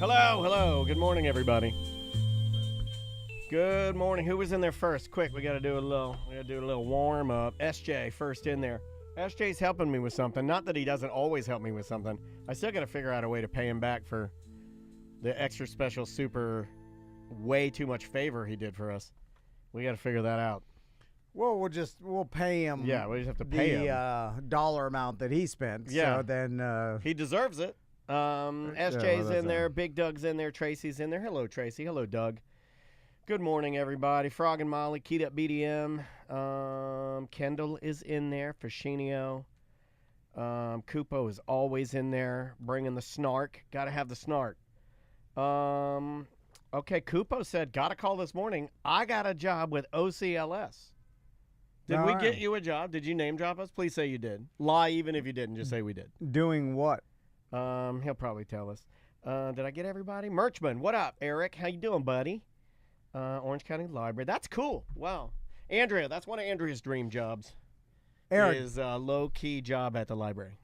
Hello. Good morning, everybody. Good morning. Who was in there first? Quick, we gotta do a little warm up. SJ first in there. SJ's helping me with something. Not that he doesn't always help me with something. I still gotta figure out a way to pay him back for the extra special super way too much favor he did for us. We gotta figure that out. Well, we'll pay him. Yeah, we just have to pay him the dollar amount that he spent. Yeah. So then he deserves it. SJ's in there, Big Doug's in there, Tracy's in there. Hello, Tracy. Hello, Doug. Good morning, everybody. Frog and Molly, Keyed Up BDM. Kendall is in there. Fascinio. Kupo is always in there, bringing the snark. Got to have the snark. Okay, Kupo said, got a call this morning. I got a job with OCLS. Did we get you a job? Did you name drop us? Please say you did. Lie even if you didn't. Just say we did. Doing what? He'll probably tell us. Did I get everybody? Merchman, what up, Eric? How you doing, buddy? Orange County Library. That's cool. Wow. Andrea, that's one of Andrea's dream jobs. Eric. Is a low-key job at the library.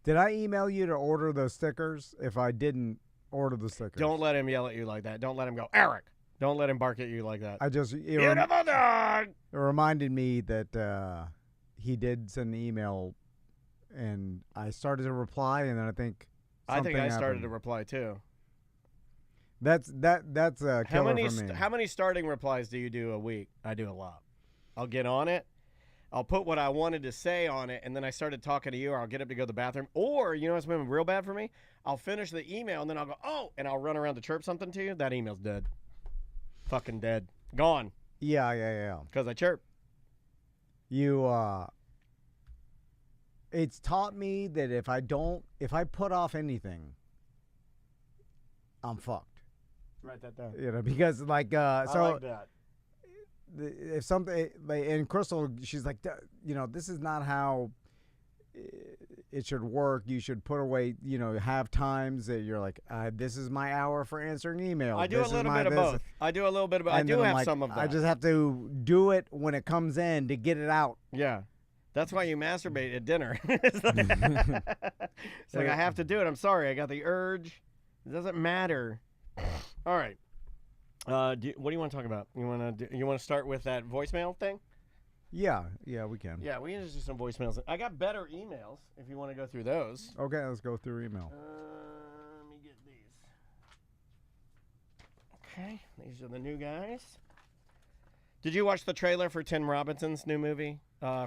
Did I email you to order those stickers if I didn't order the stickers? Don't let him yell at you like that. Don't let him go, Eric. Don't let him bark at you like that. Beautiful dog! It reminded me that he did send an email, and I started to reply, and then I think I started to reply too. That's a killer for me. How many starting replies do you do a week? I do a lot. I'll get on it. I'll put what I wanted to say on it, and then I started talking to you, or I'll get up to go to the bathroom. Or, you know what's been real bad for me? I'll finish the email, and then I'll go, oh, and I'll run around to chirp something to you. That email's dead. Fucking dead. Gone. Yeah. Because I chirp. It's taught me that if I put off anything, I'm fucked. Write that down. You know, because I like that. If something, and Crystal, she's like, this is not how it should work. You should put away, have times that you're like, this is my hour for answering emails. I do a little bit of both. I do a little bit of both. I do have some of that. I just have to do it when it comes in to get it out. Yeah. That's why you masturbate at dinner. It's like I have to do it. I'm sorry. I got the urge. It doesn't matter. All right. What do you want to talk about? You want to start with that voicemail thing? Yeah, we can. Yeah, we can just do some voicemails. I got better emails if you want to go through those. Okay, let's go through email. Let me get these. Okay, these are the new guys. Did you watch the trailer for Tim Robinson's new movie,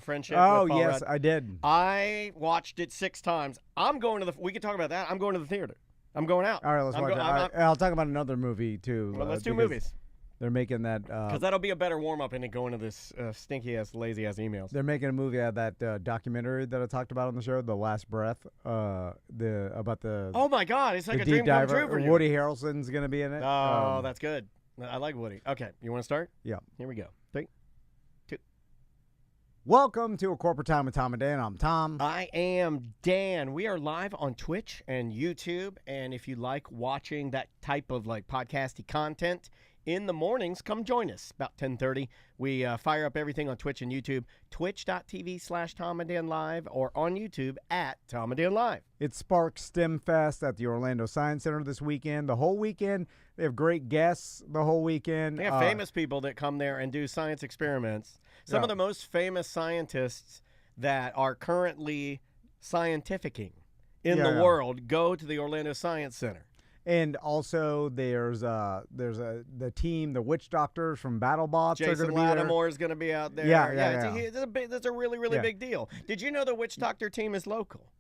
Friendship? Oh, yes, I did. I watched it 6 times. I'm going to we can talk about that. I'm going to the theater. I'm going out. All right, let's watch it. I'll talk about another movie, too. Well, let's do movies. They're making that... Because that'll be a better warm-up than going to this stinky-ass, lazy-ass emails. They're making a movie out of that documentary that I talked about on the show, The Last Breath, about the... Oh, my God. It's like a dream come true for you. Woody Harrelson's going to be in it. Oh, that's good. I like Woody. Okay, you want to start? Yeah. Here we go. 3, 2. Welcome to A Corporate Time with Tom and Dan. I'm Tom. I am Dan. We are live on Twitch and YouTube, and if you like watching that type of podcasty content in the mornings, come join us about 10:30. We fire up everything on Twitch and YouTube, twitch.tv/Tom and Dan Live, or on YouTube at Tom and Dan Live. It's Spark STEM Fest at the Orlando Science Center this weekend. The whole weekend, they have great guests the whole weekend. They have famous people that come there and do science experiments. Some of the most famous scientists that are currently scientificing in the world go to the Orlando Science Center. And also, there's the team, the witch doctors from BattleBots. Jason Lattimore is going to be out there. Yeah. That's a really, really big deal. Did you know the witch doctor team is local?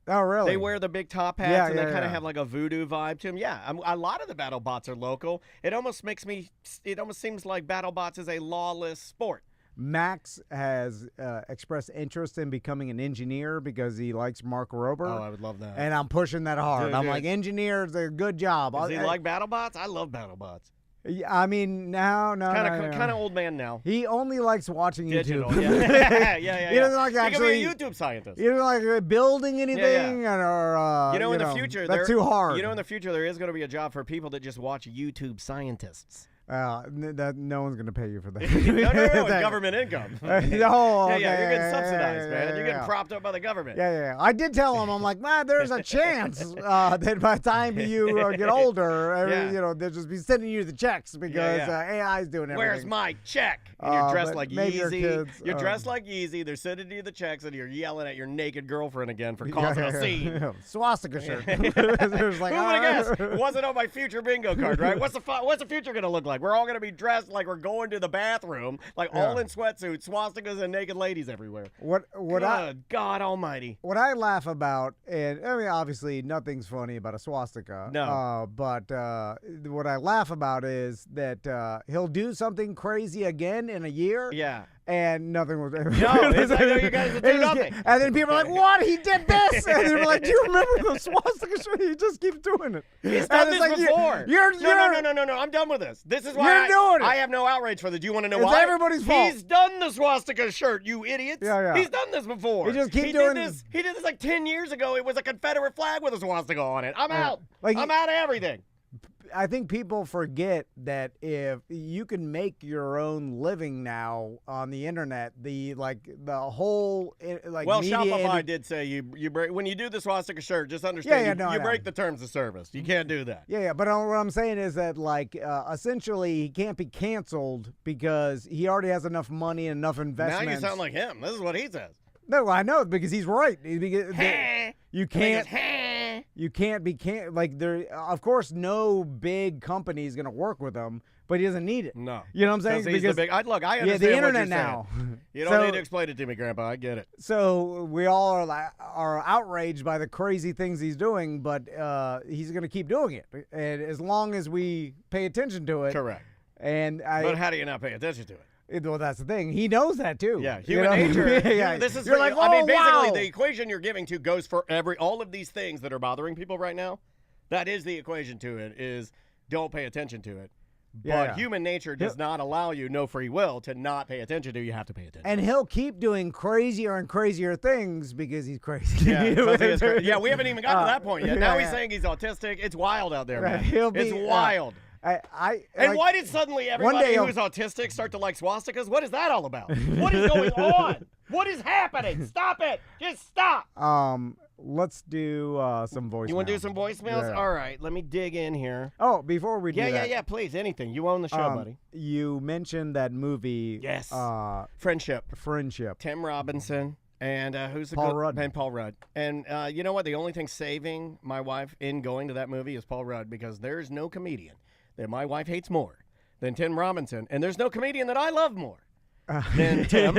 Oh, really? They wear the big top hats, and they kind of have like a voodoo vibe to them. Yeah, a lot of the BattleBots are local. It almost seems like BattleBots is a lawless sport. Max has expressed interest in becoming an engineer because he likes Mark Rober. Oh, I would love that. And I'm pushing that hard. I'm like, engineers, they're a good job. Does he like BattleBots? I love BattleBots. I mean, no. Kind of old man now. He only likes watching Digital, YouTube. Yeah. He doesn't like actually. He could be a YouTube scientist. He doesn't like building anything, or in the future, that's too hard. In the future, there is going to be a job for people that just watch YouTube scientists. No one's gonna pay you for that. no, government income. Okay, You're getting subsidized, man. You're getting propped up by the government. Yeah. I did tell him, I'm like, man, there's a chance that by the time you get older, they'll just be sending you the checks because AI is doing everything. Where's my check? And you're dressed like Yeezy. You're dressed like Yeezy. They're sending you the checks, and you're yelling at your naked girlfriend again for causing a scene. Swastika shirt. Like, who would have guessed? It wasn't on my future bingo card, right? What's the future gonna look like? We're all gonna be dressed like we're going to the bathroom, like all in sweatsuits, swastikas, and naked ladies everywhere. God Almighty. What I laugh about, and I mean, obviously, nothing's funny about a swastika. No. But what I laugh about is that he'll do something crazy again in a year. Yeah. And nothing was ever. No, it's like, no, you guys do nothing. And then people are like, "What? He did this?" And they're like, "Do you remember the swastika shirt? He just keeps doing it." He's done this before. No. I'm done with this. This is why I have no outrage for this. Do you want to know why? It's everybody's fault. He's done the swastika shirt, you idiots. Yeah. He's done this before. He just keeps doing this. He did this like 10 years ago. It was a Confederate flag with a swastika on it. I'm out. I'm out of everything. I think people forget that if you can make your own living now on the internet, the whole media Shopify did say you break when you do the swastika shirt. Just understand you break the terms of service. You can't do that. Yeah. But what I'm saying is that essentially he can't be canceled because he already has enough money and enough investments. Now you sound like him. This is what he says. No, I know because he's right. You can't be there. Of course, no big company is going to work with him, but he doesn't need it. No, you know what I'm saying? Because I understand the internet what you're now. Saying. You don't need to explain it to me, Grandpa. I get it. So we all are outraged by the crazy things he's doing, but he's going to keep doing it, and as long as we pay attention to it. Correct. But how do you not pay attention to it? Well, that's the thing. He knows that too. Yeah, human nature. This is you're like, basically the equation you're giving to goes for all of these things that are bothering people right now. That is the equation to it. Is don't pay attention to it. But human nature does not allow you, no free will, to not pay attention to. You have to pay attention. And he'll keep doing crazier and crazier things because he's crazy. Yeah, we haven't even gotten to that point yet. Now he's saying he's autistic. It's wild out there, man. It's wild. Why did suddenly everybody who's autistic start to like swastikas? What is that all about? What is going on? What is happening? Stop it! Just stop! Let's do some voicemails. You want to do some voicemails? Yeah. All right, let me dig in here. Oh, before we do that. Yeah, please, anything. You own the show, buddy. You mentioned that movie. Yes. Friendship. Tim Robinson. And who's the Paul Rudd. And Paul Rudd. And you know what? The only thing saving my wife in going to that movie is Paul Rudd, because there's no comedian that my wife hates more than Tim Robinson, and there's no comedian that I love more than Tim.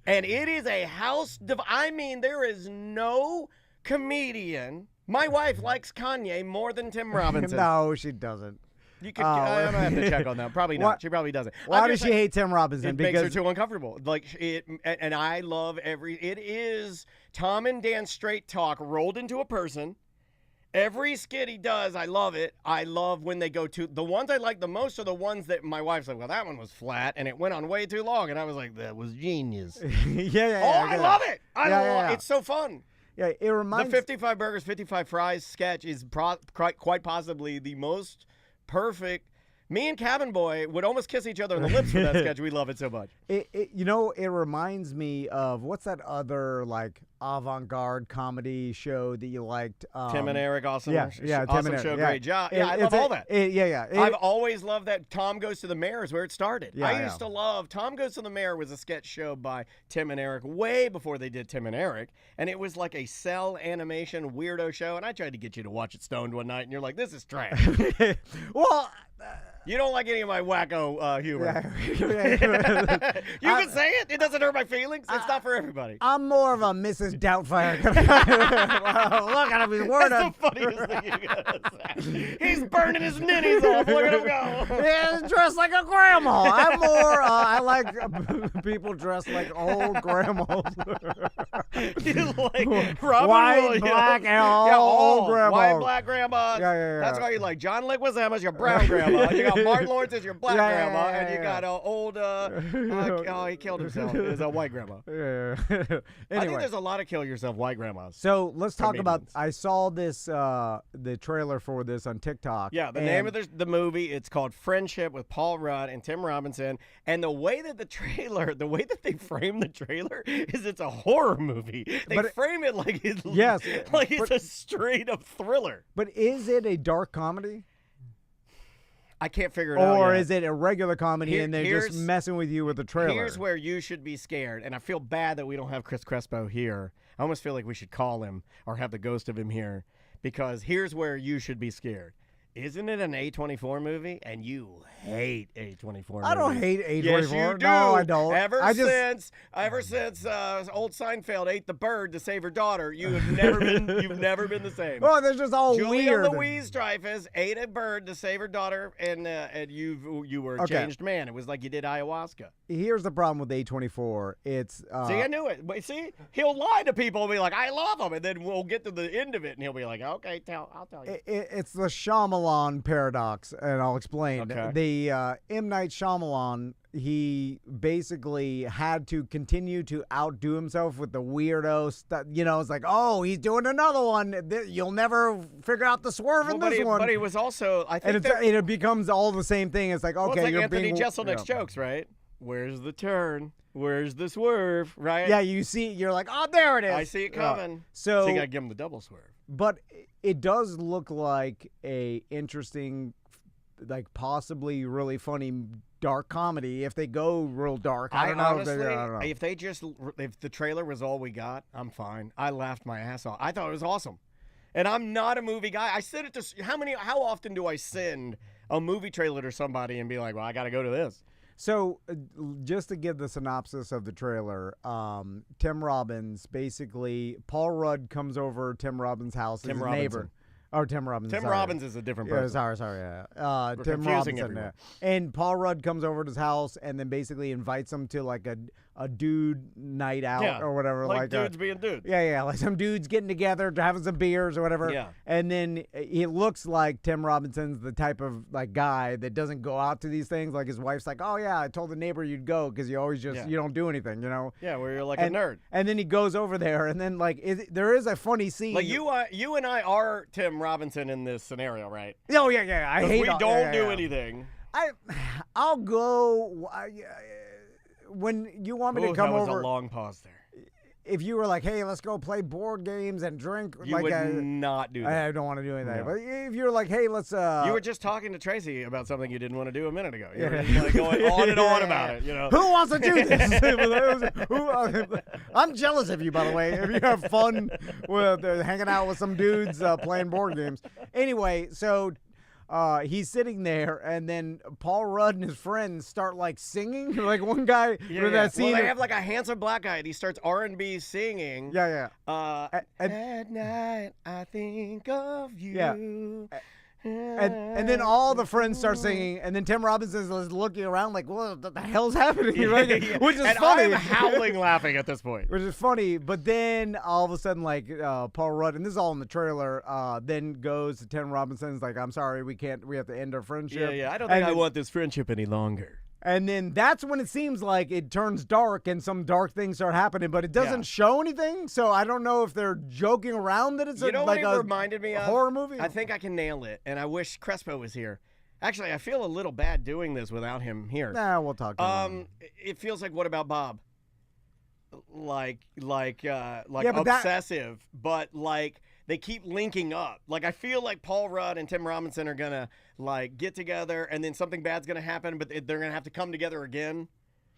And it is a house there is no comedian. My wife likes Kanye more than Tim Robinson. No, she doesn't. You could. I don't have to check on that. Probably not. She probably doesn't. Why does she hate Tim Robinson? It makes her too uncomfortable. And I love it is Tom and Dan's straight talk rolled into a person. Every skit he does, I love it. I love when they go to the ones I like the most are the ones that my wife's like, well, that one was flat and it went on way too long, and I was like, that was genius. I love it. It's so fun. Yeah, it reminds the 55 burgers, 55 fries sketch is quite possibly the most perfect. Me and Cabin Boy would almost kiss each other on the lips for that sketch. We love it so much. It reminds me of what's that other avant-garde comedy show that you liked? Tim and Eric, awesome. Tim awesome and show, Eric. great job. I love all that. I've always loved that. Tom Goes to the Mayor is where it started. I used to love Tom Goes to the Mayor was a sketch show by Tim and Eric way before they did Tim and Eric, and it was like a cell animation weirdo show. And I tried to get you to watch it stoned one night, and you're like, "This is trash." Well. You don't like any of my wacko humor. You can say it. It doesn't hurt my feelings. It's not for everybody. I'm more of a Mrs. Doubtfire. Look at him. He's wearing That's the funniest thing you gotta say. He's burning his ninnies off. Look at him go. He's dressed like a grandma. I'm more, I like people dressed like old grandmas. You like Robin White, Williams. black, and old grandmas. White, black grandmas. Yeah. That's why you like John Leguizamo's your brown grandma. You got Martin Lawrence as your black grandma, and you got old. Oh, he killed himself. It was a white grandma. Yeah. Anyway. I think there's a lot of kill yourself white grandmas. So let's talk about. I saw this the trailer for this on TikTok. Yeah, the name of the movie. It's called Friendship with Paul Rudd and Tim Robinson. And the way that the way that they frame the trailer is it's a horror movie. They frame it like it's a straight up thriller. But is it a dark comedy? I can't figure it out. Or is it a regular comedy and they're just messing with you with the trailer? Here's where you should be scared. And I feel bad that we don't have Chris Crespo here. I almost feel like we should call him or have the ghost of him here. Because here's where you should be scared. Isn't it an A24 movie? And you hate A24 movies. I don't hate A24. Yes, you do. No, I don't. Ever since old Seinfeld ate the bird to save her daughter, you've never been the same. Well, they're just all weird. Julia Louise-Dreyfus ate a bird to save her daughter, and you were a changed man. It was like you did ayahuasca. Here's the problem with A24. It's see, I knew it. But see, he'll lie to people and be like, "I love him," and then we'll get to the end of it, and he'll be like, "Okay, I'll tell you." It's the Shyamalan paradox, and I'll explain. Okay. The M. Night Shyamalan, he basically had to continue to outdo himself with the weirdo stuff. You know, it's like, oh, he's doing another one. You'll never figure out the swerve in this one. But he was also, I think, it becomes all the same thing. It's like, okay, it's like you're Anthony being Jeselnik's jokes, right? Where's the turn? Where's the swerve? Right? Yeah, you see, you're like, oh, there it is. I see it coming. So you gotta give him the double swerve. But it does look like a interesting, like possibly really funny dark comedy if they go real dark. I don't know. Honestly, if the trailer was all we got, I'm fine. I laughed my ass off. I thought it was awesome. And I'm not a movie guy. I sent it to how often do I send a movie trailer to somebody and be like, well, I got to go to this. So just to give the synopsis of the trailer, Tim Robbins, basically, Paul Rudd comes over Tim Robbins' house. His neighbor. Oh, Tim Robbins. Tim Robbins is a different person. Sorry. Yeah. Tim Robinson. And Paul Rudd comes over to his house and then basically invites him to like a dude night out or whatever. Like dudes being dudes. Yeah. Like some dudes getting together, having some beers or whatever. Yeah. And then it looks like Tim Robinson's the type of like guy that doesn't go out to these things. Like his wife's like, oh yeah, I told the neighbor you'd go because you always you don't do anything, you know? Yeah, where you're like a nerd. And then he goes over there and then like there is a funny scene. Like you and I are Tim Robinson in this scenario, right? Oh yeah. I hate. We don't do anything. I'll go when you want me to come over. That was a long pause there. If you were like, hey, let's go play board games and drink, you would not do that. I don't want to do anything. No. But if you're like, hey, let's. You were just talking to Tracy about something you didn't want to do a minute ago. You were just like going on and on about it. You know. Who wants to do this? I'm jealous of you, by the way. If you have fun with hanging out with some dudes playing board games. Anyway, so. He's sitting there, and then Paul Rudd and his friends start like singing. Like one guy with that scene. Well, they have like a handsome black guy, and he starts R&B singing. Yeah. At night, I think of you. Yeah. And then all the friends start singing, and then Tim Robinson is looking around like, what the hell's happening? Right? Which is funny. I'm howling laughing at this point. Which is funny, but then all of a sudden, like, Paul Rudd, and this is all in the trailer, then goes to Tim Robinson's like, I'm sorry, we have to end our friendship. Yeah, I don't think I want this friendship any longer. And then that's when it seems like it turns dark and some dark things start happening, but it doesn't show anything. So I don't know if they're joking around that it's like a reminded me of horror movie. I think I can nail it, and I wish Crespo was here. Actually, I feel a little bad doing this without him here. Nah, we'll talk to him. It feels like What About Bob? Like obsessive, but like they keep linking up. Like I feel like Paul Rudd and Tim Robinson are gonna like get together, and then something bad's gonna happen, but they're gonna have to come together again,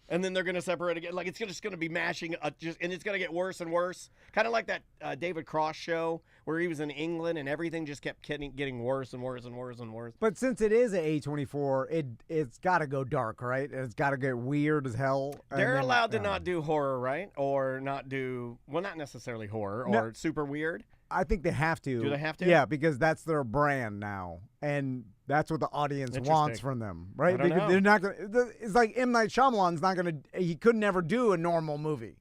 and then they're gonna separate again. Like it's just gonna be mashing, and it's gonna get worse and worse. Kind of like that David Cross show where he was in England, and everything just kept getting worse and worse and worse and worse. But since it is an A24, it's got to go dark, right? It's got to get weird as hell. They're allowed to not do horror, right? Or not do not necessarily horror or super weird. I think they have to. Do they have to? Yeah, because that's their brand now, and that's what the audience wants from them, right? Because they're not going. It's like M. Night Shyamalan's not going to. He could never do a normal movie.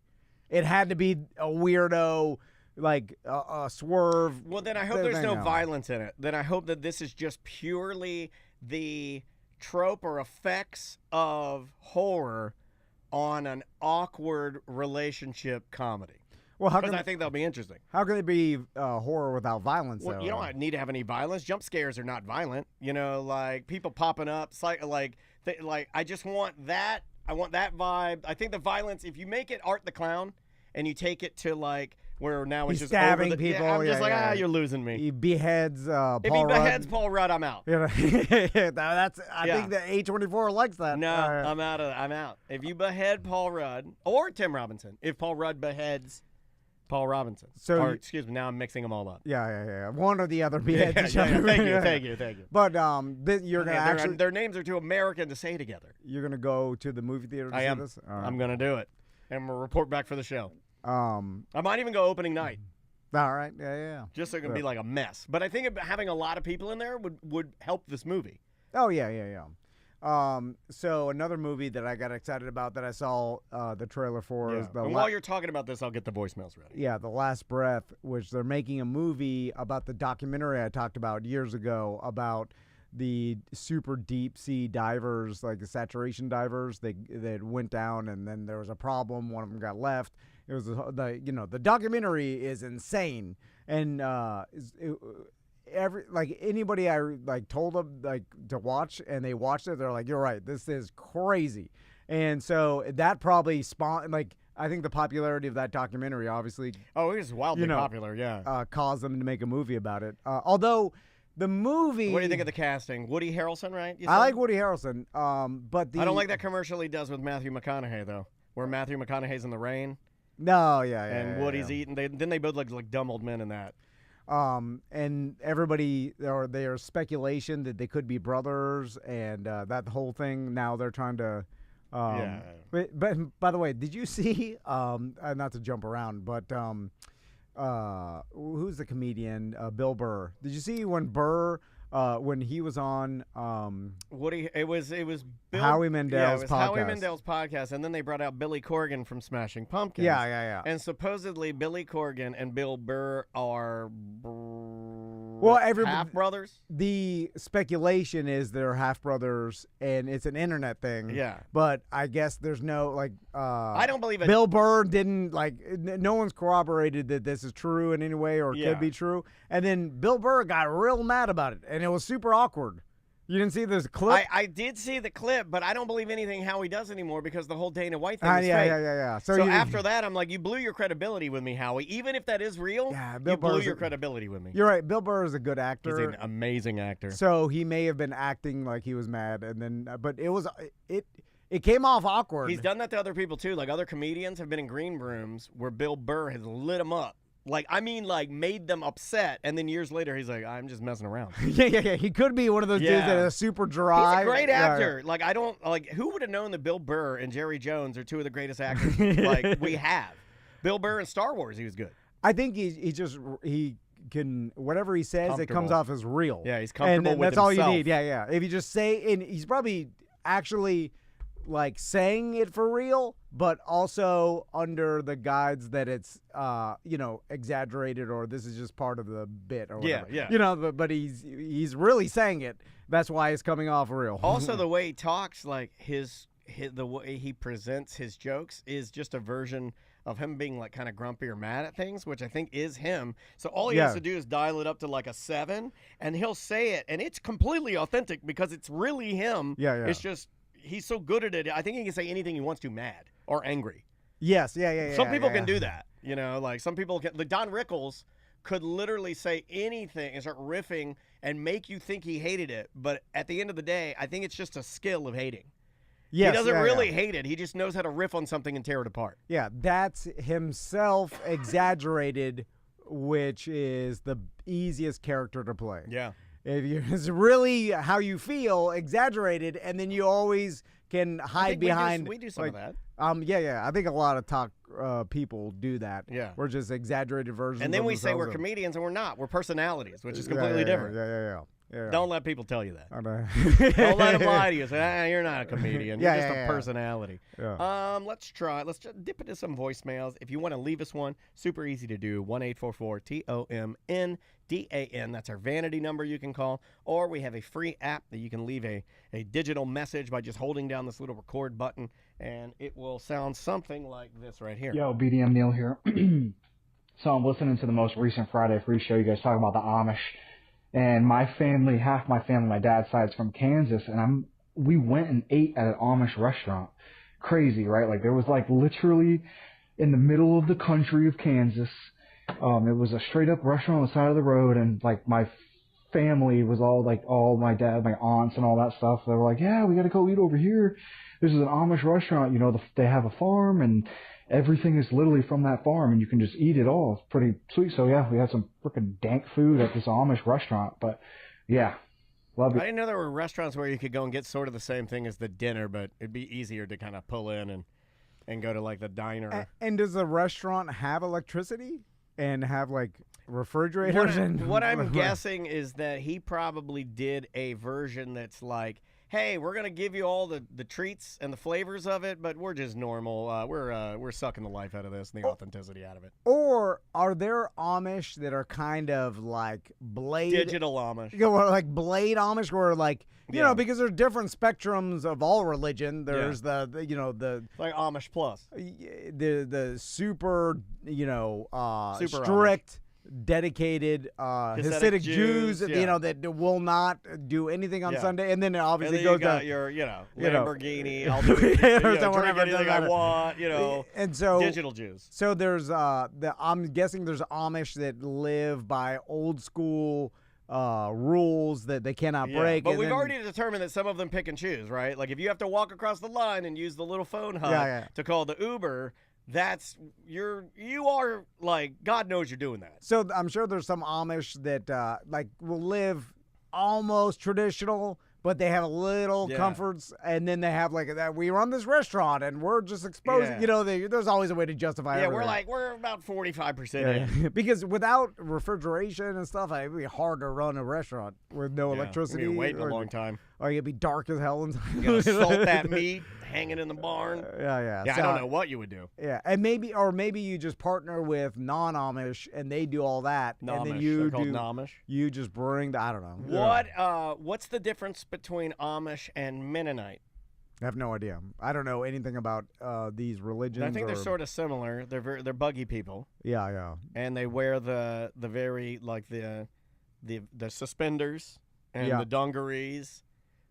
It had to be a weirdo, like a swerve. Well, then I hope there's no violence in it. Then I hope that this is just purely the trope or effects of horror on an awkward relationship comedy. Well, how Because can I think that'll be interesting. how can it be horror without violence? Well, though? you don't need to have any violence. Jump scares are not violent. You know, like people popping up. It's like I just want that. I want that vibe. I think the violence, if you make it Art the Clown and you take it to like where now it's He's just over stabbing the, people. Yeah, I'm just yeah, yeah. you're losing me. He beheads Paul If he Rudd. beheads Paul Rudd, I'm out. You know, that's. I Yeah. think that A24 likes that. No, I'm out. I'm out. If you behead Paul Rudd or Tim Robinson, if Paul Rudd beheads Paul Robinson, excuse me, now I'm mixing them all up. Yeah. One or the other beheads each Yeah, other. thank you. But you're gonna actually their names are too American to say together. you're gonna go to the movie theater to see this? All right. I'm gonna do it, and we'll report back for the show. I might even go opening night. All right. Yeah. Just so it can be like a mess. But I think having a lot of people in there would help this movie. Oh yeah. So another movie that I got excited about that I saw the trailer for is and while you're talking about this, I'll get the voicemails ready. Yeah, The Last Breath, which they're making a movie about the documentary I talked about years ago about the super deep sea divers, like the saturation divers. That went down and then there was a problem. One of them got left. It was the documentary is insane and anybody I told them to watch and they watched it, they're like, you're right, this is crazy. And so that probably spawned I think the popularity of that documentary obviously it was wildly popular, yeah. Caused them to make a movie about it. Although the movie, what do you think of the casting? Woody Harrelson, right? I like Woody Harrelson, but I don't like that commercial he does with Matthew McConaughey though, where Matthew McConaughey's in the rain. No, yeah. And Woody's eating. They both look like dumb old men in that. And everybody, or there's speculation that they could be brothers, and that whole thing. Now they're trying to. But by the way, did you see? Not to jump around, but who's the comedian? Bill Burr. Did you see when Burr? When he was on Woody, it was Bill, Howie Mandel's podcast. Howie Mandel's podcast, and then they brought out Billy Corgan from Smashing Pumpkins. Yeah. And supposedly Billy Corgan and Bill Burr are half brothers. The speculation is they're half brothers, and it's an internet thing. Yeah. But I guess there's no I don't believe it. Bill Burr didn't no one's corroborated that this is true in any way or could be true. And then Bill Burr got real mad about it, and it was super awkward. You didn't see this clip? I did see the clip, but I don't believe anything Howie does anymore because the whole Dana White thing is fake. Yeah. So after that, I'm like, you blew your credibility with me, Howie. Even if that is real, you blew your credibility with me. You're right. Bill Burr is a good actor. He's an amazing actor. So he may have been acting like he was mad, and then, but it came off awkward. He's done that to other people too. Like other comedians have been in green rooms where Bill Burr has lit them up. Made them upset, and then years later, he's like, I'm just messing around. Yeah. He could be one of those dudes that is super dry. He's a great actor. Who would have known that Bill Burr and Jerry Jones are two of the greatest actors we have? Bill Burr in Star Wars, he was good. I think he can, whatever he says, it comes off as real. Yeah, he's comfortable with himself. That's all you need. Yeah. If you just say, and he's probably actually saying it for real, but also under the guise that it's exaggerated or this is just part of the bit or whatever. Yeah. But he's really saying it. That's why it's coming off real. Also, the way he talks, the way he presents his jokes is just a version of him being kind of grumpy or mad at things, which I think is him. So all he has to do is dial it up to a 7, and he'll say it, and it's completely authentic because it's really him. Yeah. It's just he's so good at it. I think he can say anything he wants to, mad or angry. Yes, yeah. Some people can do that. Some people can. Don Rickles could literally say anything and start riffing and make you think he hated it. But at the end of the day, I think it's just a skill of hating. Yes, he doesn't really hate it. He just knows how to riff on something and tear it apart. Yeah, that's himself exaggerated, which is the easiest character to play. Yeah. It's really how you feel, exaggerated, and then you always can hide behind. We do some of that. Yeah. I think a lot of talk people do that. Yeah. We're just exaggerated versions. And then we say we're comedians, and we're not. We're personalities, which is completely different. Yeah. Don't let people tell you that. Don't let them lie to you. Say, you're not a comedian. You're just a personality. Yeah. Let's try. Let's just dip into some voicemails. If you want to leave us one, super easy to do. 1-844-TOMND. DAN. That's our vanity number you can call. Or we have a free app that you can leave a digital message by just holding down this little record button, and it will sound something like this right here. Yo, BDM Neil here. So I'm listening to the most recent Friday Free Show. You guys talking about the Amish. And my family, half my family, my dad's side's from Kansas, and we went and ate at an Amish restaurant. Crazy, right? Like, there was, like, literally in the middle of the country of Kansas. It was a straight-up restaurant on the side of the road, and, like, my family was all my dad, my aunts, and all that stuff. They were like, yeah, we got to go eat over here. This is an Amish restaurant. You know, they have a farm, and everything is literally from that farm, and you can just eat it all. It's pretty sweet. So, yeah, we had some freaking dank food at this Amish restaurant. But, yeah, love it. I didn't know there were restaurants where you could go and get sort of the same thing as the dinner, but it'd be easier to kind of pull in and go to, like, the diner. And does the restaurant have electricity and have, like, refrigerators? What I'm guessing is that he probably did a version that's like, hey, we're going to give you all the treats and the flavors of it, but we're just normal. We're sucking the life out of this and the authenticity out of it. Or are there Amish that are kind of like Blade? Digital Amish. You know, like Blade Amish, where like, you know, because there's different spectrums of all religion. There's the like Amish Plus. The super, Super strict Amish. Dedicated Hasidic Jews, you know, that will not do anything on Sunday, and then it obviously and then goes you got to your, Lamborghini. I'll do it, drink anything I want. And so digital Jews. So there's I'm guessing there's Amish that live by old school rules that they cannot break. But we've already determined that some of them pick and choose, right? Like if you have to walk across the line and use the little phone hub to call the Uber. You are like, God knows you're doing that. So I'm sure there's some Amish that like will live almost traditional, but they have little comforts, and then they have like that. We run this restaurant, and we're just exposing. There's always a way to justify. Yeah, we're about 45% in because without refrigeration and stuff, it'd be hard to run a restaurant with no electricity. You're waiting a long time. Or it'd be dark as hell inside. You gotta salt that meat hanging in the barn. Yeah, I don't know what you would do. Yeah, and maybe you just partner with non-Amish and they do all that, and then you just bring I don't know. What's the difference between Amish and Mennonite? I have no idea. I don't know anything about these religions. I think they're sort of similar. They're buggy people. Yeah. And they wear the very like the suspenders and the dungarees.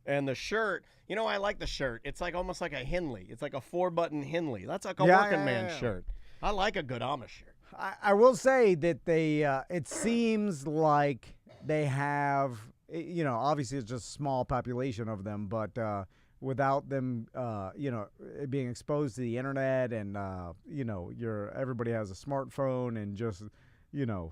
And the shirt, I like the shirt. It's like almost like a Henley. It's like a 4-button Henley. That's like a working man's shirt. I like a good Amish shirt. I will say that they, it seems like they have, obviously it's just a small population of them, but without them, being exposed to the internet and, everybody has a smartphone and just,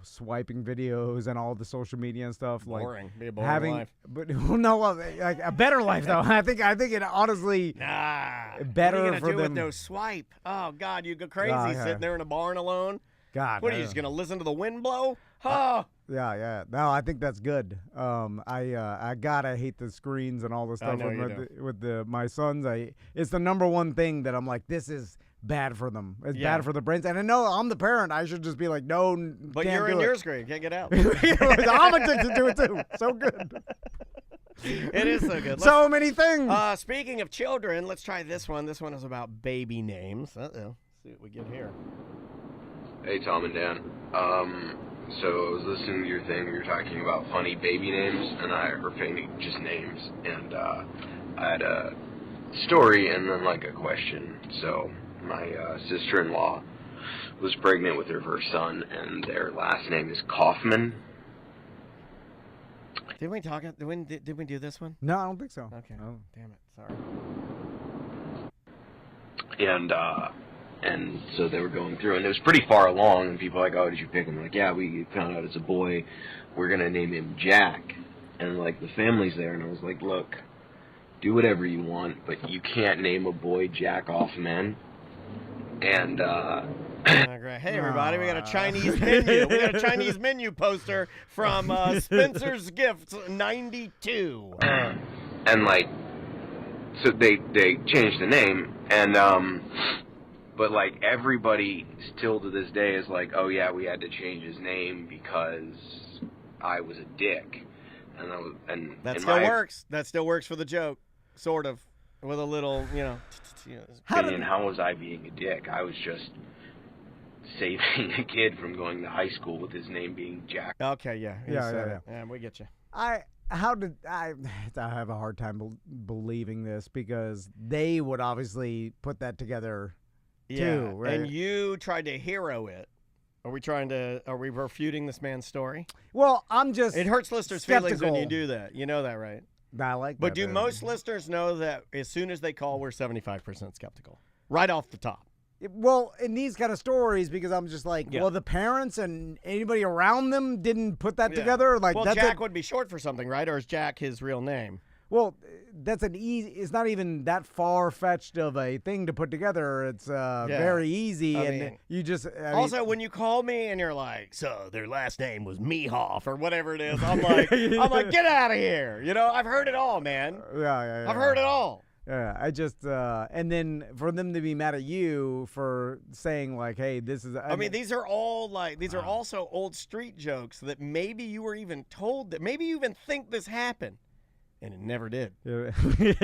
swiping videos and all the social media and stuff. Boring. Be a boring life. But no, like a better life though. I think it honestly better what are you gonna for do them. With no swipe? Oh God, you go crazy sitting there in a barn alone. God, what are you just gonna listen to the wind blow? Oh. Yeah. No, I think that's good. I hate the screens and all the stuff with my sons. It's the number one thing that I'm like, this is bad for them. It's bad for the brains. And I know I'm the parent. I should just be like, no, but can't you're do in it. your screen. Can't get out. I'm addicted to it too. So good. It is so good. So many things. Speaking of children, let's try this one. This one is about baby names. Uh-oh. Let's see what we get here. Hey, Tom and Dan. So I was listening to your thing. You were talking about funny baby names, or just names. And I had a story and then like a question. So my sister-in-law was pregnant with her first son, and their last name is Kaufman. Did we talk? Did we do this one? No, I don't think so. Okay. Oh, damn it. Sorry. And so they were going through, and it was pretty far along, and people were like, oh, did you pick him? Like, yeah, we found out it's a boy. We're going to name him Jack. And, like, the family's there, and I was like, look, do whatever you want, but you can't name a boy Jack Offman. And, Hey, everybody, we got a Chinese menu. We got a Chinese menu poster from Spencer's Gifts 92. And, like, so they changed the name, and, but, like, everybody still to this day is like, oh, yeah, we had to change his name because I was a dick, and that still works. That still works for the joke, sort of, with a little, how was I being a dick? I was just saving a kid from going to high school with his name being Jack. Okay, yeah. Yeah, we get you. I have a hard time believing this because they would obviously put that together too, right? And you tried to hero it. Are we refuting this man's story? Well, I'm just It hurts listeners' feelings when you do that. You know that, right? I like that. But do most listeners know that as soon as they call, we're 75% skeptical? Right off the top. Well, in these kind of stories, because I'm just like, well, the parents and anybody around them didn't put that together. Like, well, Jack would be short for something, right? Or is Jack his real name? Well, that's it's not even that far-fetched of a thing to put together. It's very easy, you just... also, when you call me and you're like, so their last name was Mehoff or whatever it is, I'm like, get out of here. I've heard it all, man. Yeah. I've heard it all. Yeah, I just and then for them to be mad at you for saying like, "Hey, this is." I mean, these are all are also old street jokes that maybe you were even told that maybe you even think this happened, and it never did. You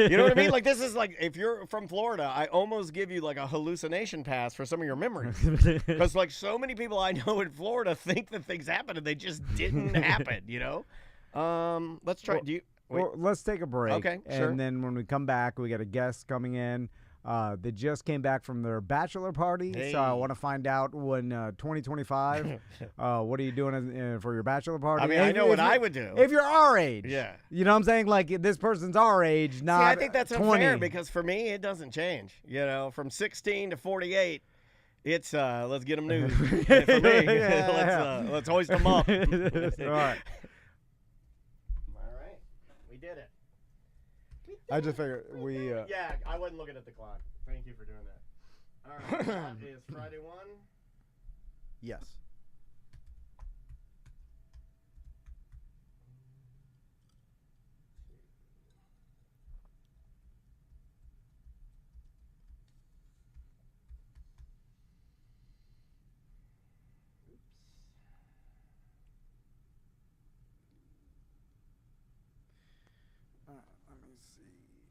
know what I mean? Like this is like if you're from Florida, I almost give you like a hallucination pass for some of your memories because like so many people I know in Florida think that things happened and they just didn't happen. Let's try. Well, let's take a break. Okay, sure. And then when we come back, we got a guest coming in. They just came back from their bachelor party, so I want to find out when 2025. What are you doing for your bachelor party? I mean, I know what I would do if you're our age. Yeah, you know what I'm saying? Like this person's our age, not 20. I think that's unfair because for me it doesn't change. From 16 to 48. It's let's get them news. For me, let's hoist them up. All right. We did it. I just figured we... Yeah, I wasn't looking at the clock. Thank you for doing that. All right, that is Friday 1? Yes. Let me see.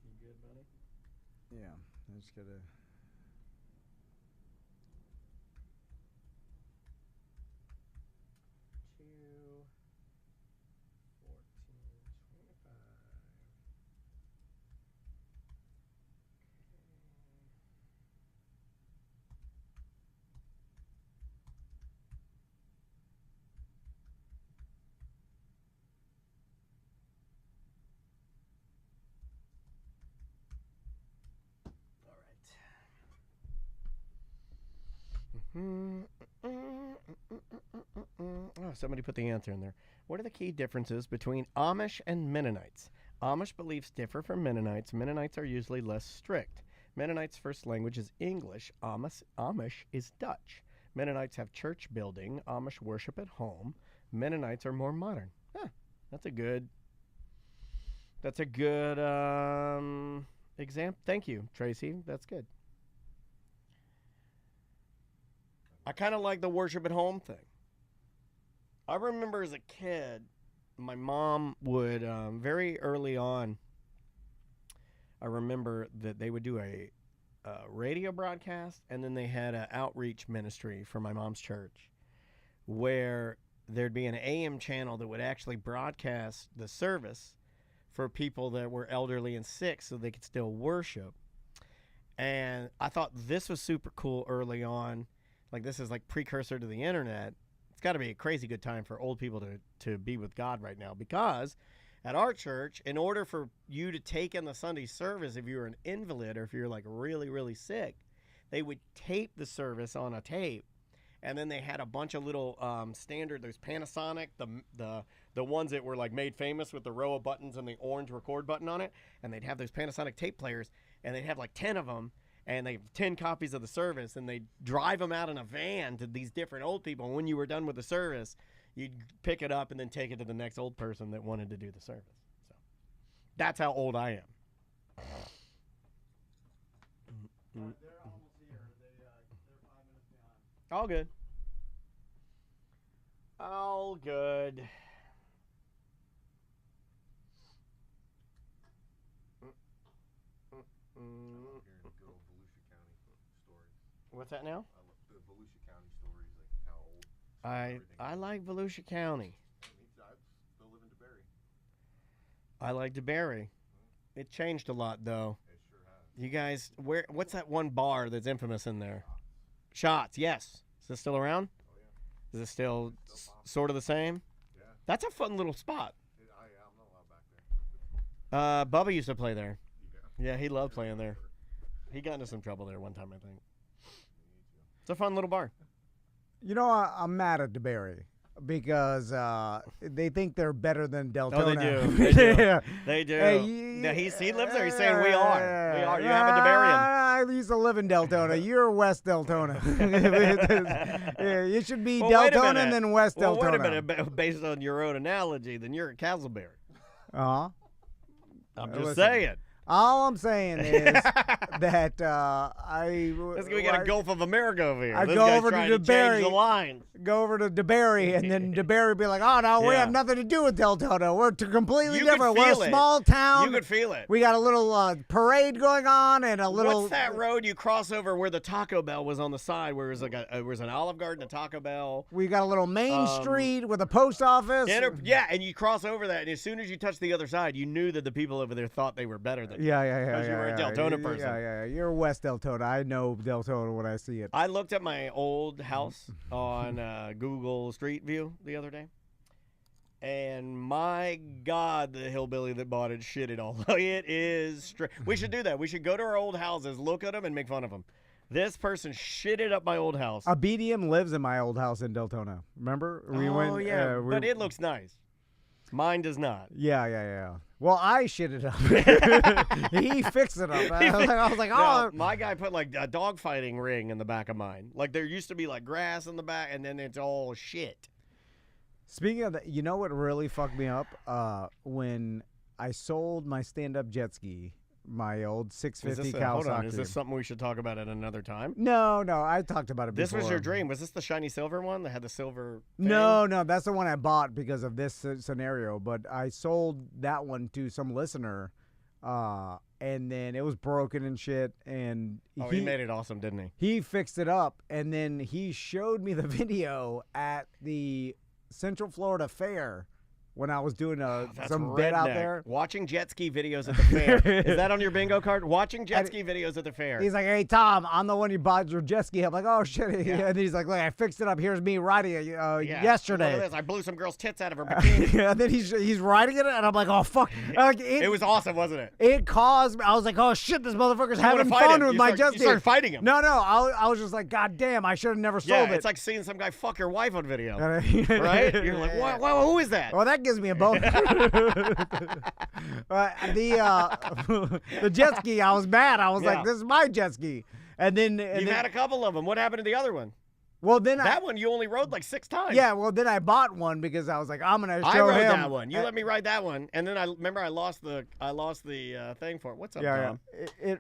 You good, buddy? Yeah, I just gotta... Oh, somebody put the answer in there. What are the key differences between Amish and Mennonites? Amish beliefs differ from Mennonites. Mennonites are usually less strict. Mennonites' first language is English. Amish is Dutch. Mennonites have church building. Amish worship at home. Mennonites are more modern. Huh, that's a good example. Thank you, Tracy. That's good. I kind of like the worship at home thing. I remember as a kid, my mom would, very early on, I remember that they would do a radio broadcast, and then they had an outreach ministry for my mom's church where there'd be an AM channel that would actually broadcast the service for people that were elderly and sick so they could still worship. And I thought this was super cool early on. Like this is like precursor to the internet. It's got to be a crazy good time for old people to be with God right now, because at our church, in order for you to take in the Sunday service, if you were an invalid or if you're like really, really sick, they would tape the service on a tape. And then they had a bunch of little standard, those Panasonic, the ones that were like made famous with the row of buttons and the orange record button on it. And they'd have those Panasonic tape players, and they'd have like 10 of them. And they have 10 copies of the service, and they drive them out in a van to these different old people. And when you were done with the service, you'd pick it up and then take it to the next old person that wanted to do the service. So that's how old I am. They're almost here. They're 5 minutes behind. All good. All good. What's that now? The Volusia County stories, like how old. I like Volusia County. I still live in DeBerry. I like DeBerry. It changed a lot though. It sure has. You guys, what's that one bar that's infamous in there? Shots, yes. Is it still around? Oh yeah. Is it still sort of the same? Yeah. That's a fun little spot. I'm not allowed back there. Bubba used to play there. Yeah, he loved playing there. He got into some trouble there one time, I think. It's a fun little bar. You know, I'm mad at DeBerry because they think they're better than Deltona. Oh, they do. They do. Yeah. They do. Hey, Yeah, he lives there. He's saying we are. We are. You have a DeBerrian. I used to live in Deltona. You're West Deltona. Yeah, you should be Well, wait a Deltona minute. and then West Well, Deltona. wait a minute. Based on your own analogy, then you're a Castleberry. Uh-huh. I'm just Listen. saying. All I'm saying is that We got a Gulf of America over here. I This go guy's over to trying to change DeBerry. the lines. go over to DeBerry, and then DeBerry be like, "Oh no, we Yeah. have nothing to do with Deltona. We're completely You could different. We're feel a it. small town. You could feel it. We got a little parade going on, and a little. What's that road you cross over where the Taco Bell was on the side, where it was like there was an Olive Garden, a Taco Bell. We got a little main street with a post office. Yeah, and you cross over that, and as soon as you touched the other side, you knew that the people over there thought they were better than you. Yeah. Because you were a Deltona person. Yeah. You're West Deltona. I know Deltona when I see it. I looked at my old house on Google Street View the other day, and my God, the hillbilly that bought it shit it all. It is we should do that. We should go to our old houses, look at them, and make fun of them. This person shitted up my old house. A BDM lives in my old house in Deltona. Remember? Yeah, but it looks nice. Mine does not. Yeah. Well, I shit it up. He fixed it up. I was like, No, oh. my guy put like a dog fighting ring in the back of mine. Like there used to be like grass in the back, and then it's all shit. Speaking of that, you know what really fucked me up? When I sold my stand-up jet ski, my old 650 Kawasaki. Hold on, is this something we should talk about at another time? No, I talked about it This before. was your dream. Was this the shiny silver one that had the silver thing? No, that's the one I bought because of this scenario. But I sold that one to some listener, and then it was broken and shit. And he made it awesome, didn't he? He fixed it up, and then he showed me the video at the Central Florida Fair when I was doing some bit out there. Watching jet ski videos at the fair. Is that on your bingo card? Watching jet ski videos at the fair. He's like, "Hey, Tom, I'm the one you bought your jet ski." I'm like, "Oh, shit." Yeah. And he's like, "Look, I fixed it up. Here's me riding it yesterday." Look at this. I blew some girl's tits out of her bikini. And then he's riding it, and I'm like, "Oh, fuck." Like, it was awesome, wasn't it? It caused me. I was like, "Oh, shit, this motherfucker's having fun with my jet ski." You started fighting him. No. I was just like, "God damn, I should have never sold it." It's like seeing some guy fuck your wife on video. Right? You're like, "Wow, who is that?" Well, that gives me a bonus. The jet ski, I was mad. I was like, "This is my jet ski." And then You've had a couple of them. What happened to the other one? Well, then that one you only rode like 6 times. Yeah, well, then I bought one because I was like, I'm gonna show him. I rode that one. You let me ride that one, and then I lost the thing for it. What's up, Tom?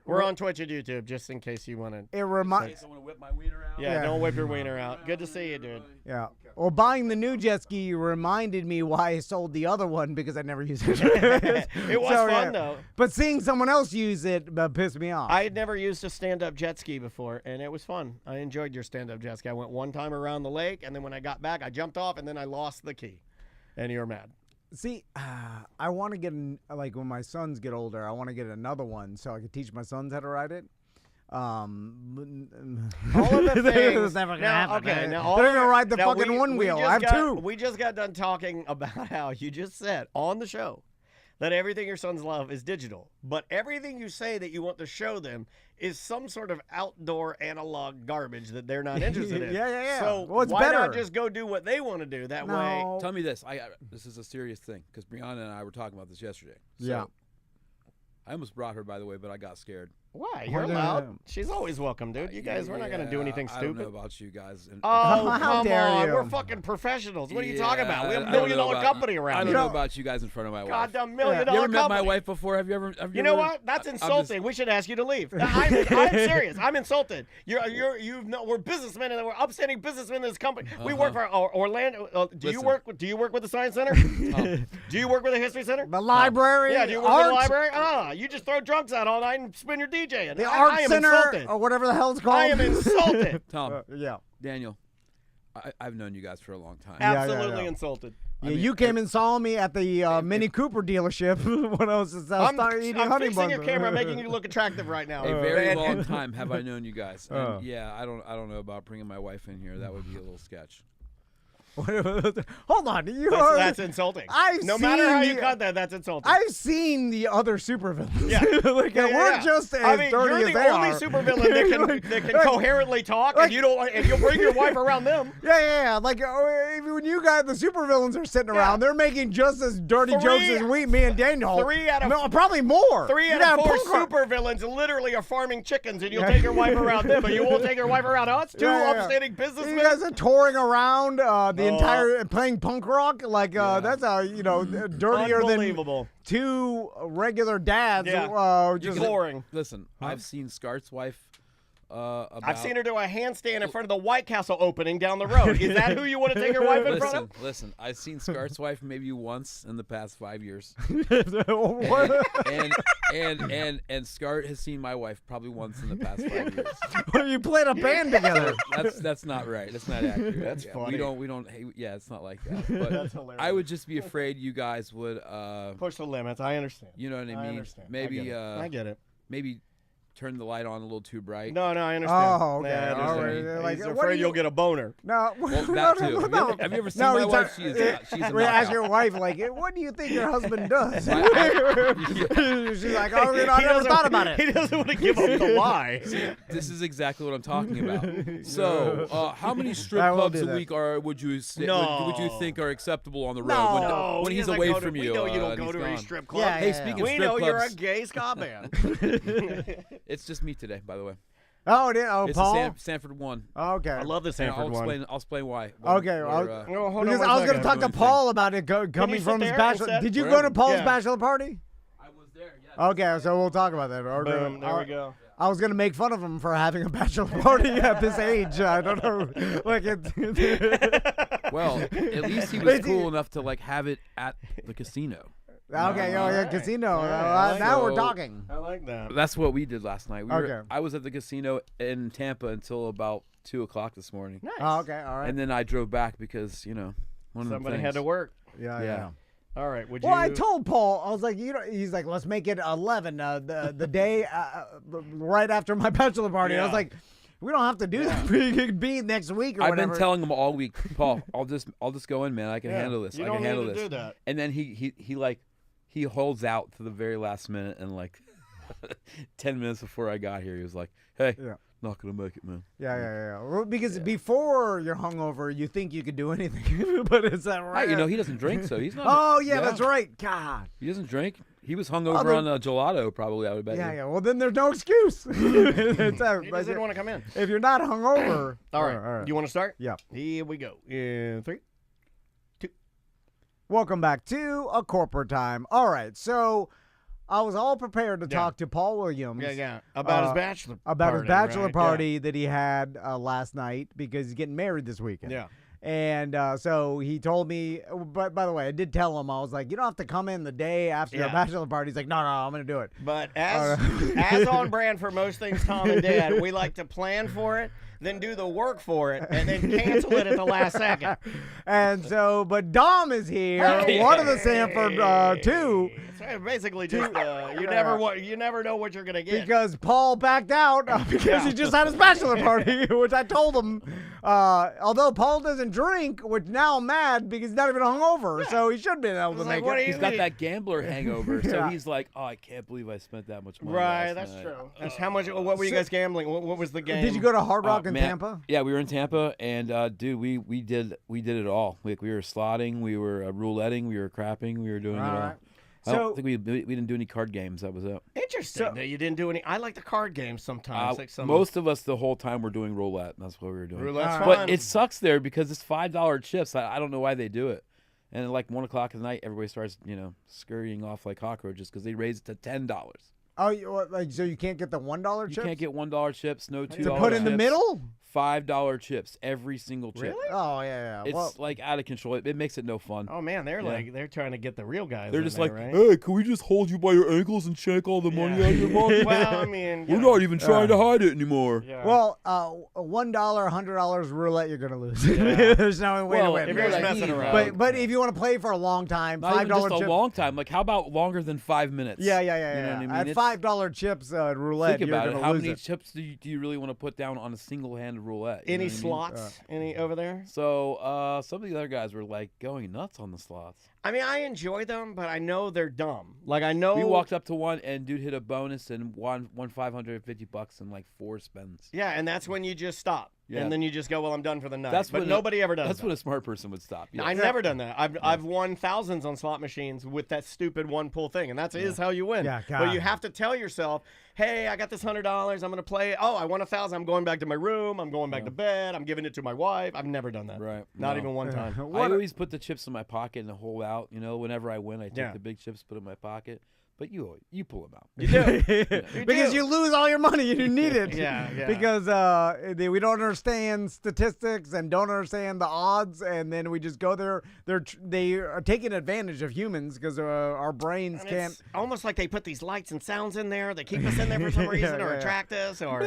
We're on Twitch and YouTube, just in case you want to. It reminds. I want to whip my wiener out. Yeah, don't whip your wiener out. Good to see you, dude. Yeah. Well, buying the new jet ski reminded me why I sold the other one because I never used it. It was fun though. But seeing someone else use it pissed me off. I had never used a stand-up jet ski before, and it was fun. I enjoyed your stand-up jet ski. I went one time around the lake, and then when I got back, I jumped off, and then I lost the key, and you were mad. See, I want to get like when my sons get older, I want to get another one so I can teach my sons how to ride it. All of the things. Never gonna happen. Okay, now they're gonna ride the fucking one wheel. I have 2. We just got done talking about how you just said on the show that everything your sons love is digital, but everything you say that you want to show them is some sort of outdoor analog garbage that they're not interested in. Yeah. So well, it's why better. not just go do what they want to do? That way. Tell me this. This is a serious thing because Brianna and I were talking about this yesterday. So, yeah. I almost brought her, by the way, but I got scared. Why? You're allowed. She's always welcome, dude. You guys, we're not going to do anything stupid. I don't know about you guys. Oh, how come dare on. you. We're fucking professionals. What are you talking about? We have a $1 I don't million know company around I here. don't know about you guys in front of my wife. Goddamn $1 million You ever company. met my wife before? Have you ever? You know what? That's insulting. We should ask you to leave. I'm serious. I'm insulted. We're businessmen and we're upstanding businessmen in this company. We work for Orlando. Do you work with the Science Center? Do you work with the History Center? The library. Yeah. Do you work with the library? You just throw drunks out all night and spin your D DJing. The I Art am Center insulted. or whatever the hell it's called. I am insulted. Tom, Yeah. Daniel, I've known you guys for a long time. Absolutely insulted. Yeah, you came and saw me at the Mini Cooper dealership when I was eating I'm honey fixing buns. your camera, making you look attractive right now. A very long time have I known you guys. And yeah, I don't know about bringing my wife in here. That would be a little sketch. Hold on, That's insulting. No matter how you cut that, that's insulting. I've seen the other supervillains. Yeah. We're just as dirty you're as the they only are. supervillain that can coherently talk, and you'll bring your wife around them. Yeah. Like when you guys, the supervillains are sitting around, they're making just as dirty jokes as me and Daniel. Probably more. 3 out of 4 supervillains literally are farming chickens, and you'll take your wife around them, but you won't take your wife around us. Two upstanding businessmen. You guys are touring around the entire playing punk rock. Like that's dirtier than 2 regular dads. Just boring. Listen, I've seen Scart's wife. I've seen her do a handstand in front of the White Castle opening down the road. Is that who you want to take your wife in front of? Listen, I've seen Scart's wife maybe once in the past 5 years. and Scart has seen my wife probably once in the past 5 years. Well, you played a band together. That's not right. That's not accurate. That's funny. We don't. Hey, yeah, it's not like that. But that's hilarious. I would just be afraid you guys would push the limits. I understand. You know what I mean? I understand. Maybe I get it. Maybe turn the light on a little too bright. No, I understand. Oh, okay. Yeah, All right. Like, he's afraid you'll get a boner. No, well, that too. Have you ever seen my wife? She's a ask your wife, like, what do you think your husband does? She's like, I never thought about it. He doesn't want to give up the lie. This is exactly what I'm talking about. So, how many strip clubs a week would you think are acceptable on the road when he's away from you? We know you don't go to any strip club. Hey, speaking of strip clubs, we know you're a gay ska band. It's just me today, by the way. Oh, it's Paul? The Sanford one. Oh, okay. I love the Sanford one. I'll explain why. Okay. Hold because on I was going to talk to Paul about it coming from his bachelor. Did you go to Paul's bachelor party? I was there, yes. Okay, so we'll talk about that. Boom, there we go. I was going to make fun of him for having a bachelor party at this age. I don't know. Well, at least he was cool enough to have it at the casino. Okay, casino. Now we're talking. I like that. That's what we did last night. I was at the casino in Tampa until about 2:00 this morning. Nice. Oh, okay, all right. And then I drove back because somebody had to work. Yeah. All right. I told Paul, I was like, he's like, let's make it 11, the day right after my bachelor party. Yeah. I was like, we don't have to do that. We could be next week or I've whatever. been telling him all week, Paul, I'll just go in, man. I can handle this. You I don't can handle need to this. do that. And then he holds out to the very last minute, and 10 minutes before I got here, he was like, "Hey, not gonna make it, man." Yeah. Well, because before you're hungover, you think you could do anything, but is that right? Hey, he doesn't drink, so he's not. Oh yeah, that's right. God, he doesn't drink. He was hungover on gelato, probably. I would bet. Yeah. Well, then there's no excuse. He just didn't want to come in. If you're not hungover, all right. You want to start? Yeah. Here we go. In 3, 2. Welcome back to A Corporate Time. All right, so I was all prepared to talk to Paul Williams. About his bachelor party that he had last night because he's getting married this weekend. Yeah. And so he told me, but by the way, I did tell him, I was like, you don't have to come in the day after your bachelor party. He's like, no, I'm going to do it. But as on brand for most things, Tom and Dad, we like to plan for it, then do the work for it, and then cancel it at the last second. And so, but Dom is here, one of the Sanford two. So basically, just you never know what you're gonna get because Paul backed out because he just had his bachelor party, which I told him. Although Paul doesn't drink, which now I'm mad because he's not even hungover, so he should be able to make it. He's got that gambler hangover, so he's like, "Oh, I can't believe I spent that much money." Right, that's true. That's how much. What were you guys gambling? What was the game? Did you go to Hard Rock in Tampa? Yeah, we were in Tampa, and dude, we did it all. We were slotting, we were rouletting, we were crapping, we were doing it all. Right. I don't think we didn't do any card games. That was it. Interesting that you didn't do any. I like the card games sometimes. Most of us the whole time were doing roulette. That's what we were doing. Roulette's fun. But it sucks there because it's $5 chips. I don't know why they do it. And at 1 o'clock at night, everybody starts scurrying off like cockroaches because they raised it to $10. Oh, so you can't get the $1 chips? You can't get $1 chips. No $2 to put in the middle. $5 chips, every single chip. Really? Oh yeah. It's like out of control. It makes it no fun. Oh man, they're trying to get the real guys. They're in just there, like, right? hey, can we just hold you by your ankles and check all the money out of your pocket? Well, I mean, we're not even trying to hide it anymore. Yeah. Well, $1, $100 roulette, you're gonna lose. Yeah. There's no way to win. if you're just messing around. But if you want to play for a long time, Not $5 even just chips. a long time. Like, how about longer than 5 minutes? Yeah. You know what I mean? At $5 chips roulette, Think you're about it. gonna How lose many it. chips do you really want to put down on a single-handed roulette? You Any know what I mean? slots? Any over there? So some of the other guys were like going nuts on the slots. I mean, I enjoy them, but I know they're dumb. Like I know We walked up to one and dude hit a bonus and won $550 in like 4 spins. Yeah, and that's when you just stop. Yeah. And then you just go, well, I'm done for the night. That's but when nobody ever does That's that. when a smart person would stop. Yeah. I've never done that. I've won thousands on slot machines with that stupid one pull thing, and that is how you win. Yeah, but God. you have to tell yourself, hey, I got this $100. I'm going to play. Oh, I won 1,000. I'm going back to my room. I'm going back to bed. I'm giving it to my wife. I've never done that. Right. Not No. even one time. I always put the chips in my pocket and hold out. You know, whenever I win, I take Yeah. the big chips, put in my pocket. But you pull them out. You do. Because you lose all your money and you need it. Yeah. Because we don't understand statistics and don't understand the odds, and then we just go there. They are taking advantage of humans because our brains And can't. it's almost like they put these lights and sounds in there. They keep us in there for some reason or yeah. attract us or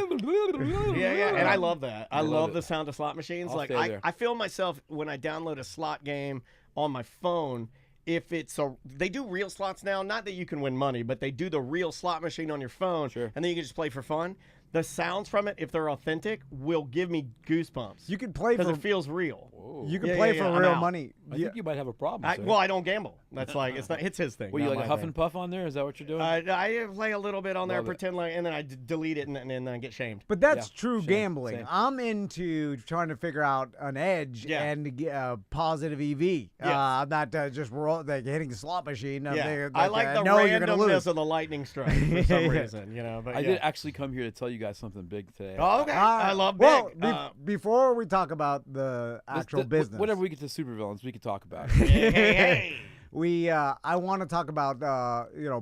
yeah. And I love that. I love the sound of slot machines. I'll Like stay there. I feel myself when I download a slot game on my phone. If it's they do real slots now, not that you can win money, but they do the real slot machine on your phone, Sure. and then you can just play for fun. The sounds from it, if they're authentic, will give me goosebumps. You can play because for. it feels real. You can Yeah, play yeah, for I'm real out. money. I think you might have a problem. Sir. Well, I don't gamble. That's like it's his thing. Were you not like a my huff thing. and puff on there? Is that what you're doing? I play a little bit on there, Love it. pretend like, and then I delete it and then I get shamed. But that's Yeah, true same, gambling. same. I'm into trying to figure out an edge Yeah. and get positive EV. I'm not just hitting a slot machine. I'm Yeah, thinking, I like the no, you're gonna randomness lose. of the lightning strike for some reason, you know. But I yeah. did actually come here to tell you guys something big today. Oh, okay. I love big. Well, before we talk about the actual business, Whenever we get to supervillains, we could talk about it. hey. I want to talk about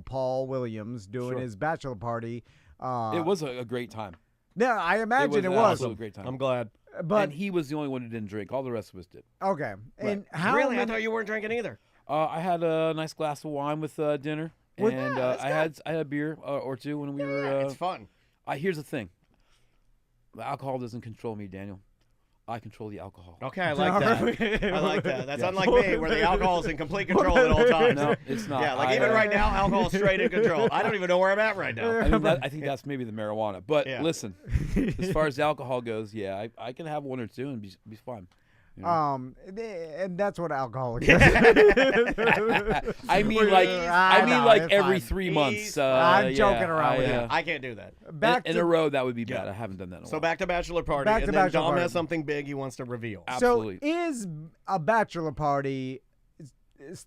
Paul Williams doing Sure. his bachelor party. It was a great time. Yeah, I imagine it an was. absolute great time. I'm glad. But and he was the only one who didn't drink. All the rest of us did. okay, and how Really? I many- thought you weren't drinking either. I had a nice glass of wine with dinner, With- and that's I had a beer or two when we were. It's fun. Here's the thing: the alcohol doesn't control me, Daniel. I control the alcohol. Okay, I like that. I like that. That's unlike me, where the alcohol is in complete control at all times. No, it's not. Yeah, like even right now, alcohol's straight in control. I don't even know where I'm at right now. I think that's maybe the marijuana. But Yeah. listen, as far as the alcohol goes, yeah, I can have one or two and be fine. You know? And that's what alcoholics. I mean, like it's every fine. 3 months. I'm joking around with you. I can't do that. Back in to a row, that would be Yeah. bad. I haven't done that in a So while. back to bachelor party, Back and to then bachelor Dom party. has something big he wants to reveal. Absolutely. So is a bachelor party is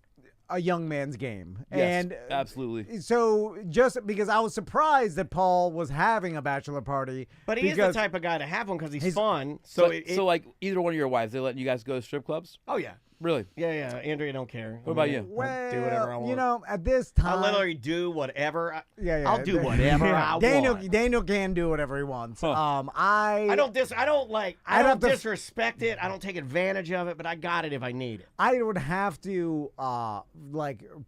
a young man's game? Yes, And absolutely. so just because I was surprised that Paul was having a bachelor party, But he is because the type of guy to have one because he's he's- fun. So, So, like either one of your wives, they letting you guys go to strip clubs? oh yeah, Really? yeah. Andrea don't care. What about you? well, do whatever I want. you know, at this time, I'll literally do whatever. I'll do whatever I Daniel, want. Daniel can do whatever he wants. Huh. I I don't I'd have to- disrespect it. I don't take advantage of it, but I got it if I need it. I would have to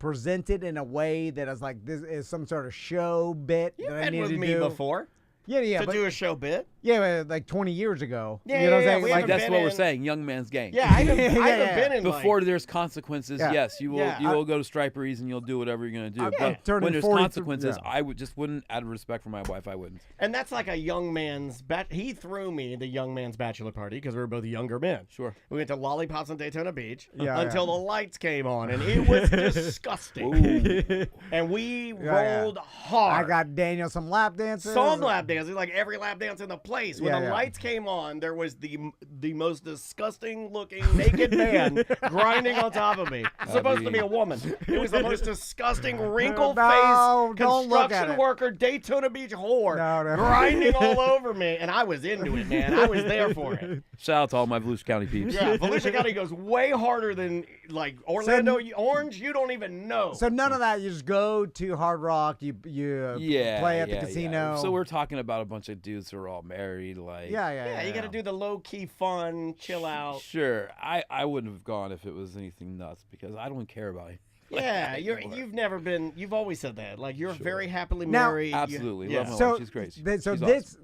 present it in a way that is like this is some sort of show bit You've that I been need with to me do. before Yeah, to but do a show bit. but like 20 years ago. Yeah, you know what yeah, I'm we saying? haven't Like That's been what we're in- saying. Young man's game. Yeah, I haven't, I Yeah, haven't yeah. been in Before there's consequences, Yeah. yes, you will. Yeah, you I- will go to striperies and you'll do whatever you're gonna do. Okay. But Turning when there's 40 consequences, yeah. I wouldn't, out of respect for my wife, I wouldn't. and that's like a young man's. He threw me the young man's bachelor party because we were both younger men. Sure. We went to Lollipops on Daytona Beach Yeah, until the lights came on, and it was disgusting. And we Yeah. rolled hard. I got Daniel some lap dances. some lap dances, like every lap dance in the place. When Yeah, the yeah. lights came on, there was the most disgusting looking naked man grinding on top of me. It's supposed to be a woman. It was the most disgusting wrinkle No, face don't look at construction it. worker Daytona Beach whore No. grinding all over me, and I was into it, man. I was there for it. Shout out to all my Volusia County peeps. Yeah, Volusia County goes way harder than like Orlando, Orange. You don't even know. So none of that. You just go to Hard Rock. You Yeah, play at the yeah, casino. yeah. So we're talking about a bunch of dudes who are all married. very like. Yeah, you got to do the low key fun, chill out. Sure, I wouldn't have gone if it was anything nuts because I don't care about it. Yeah, you've never been. You've always said that. Like you're very happily married. Absolutely, love my wife. She's great.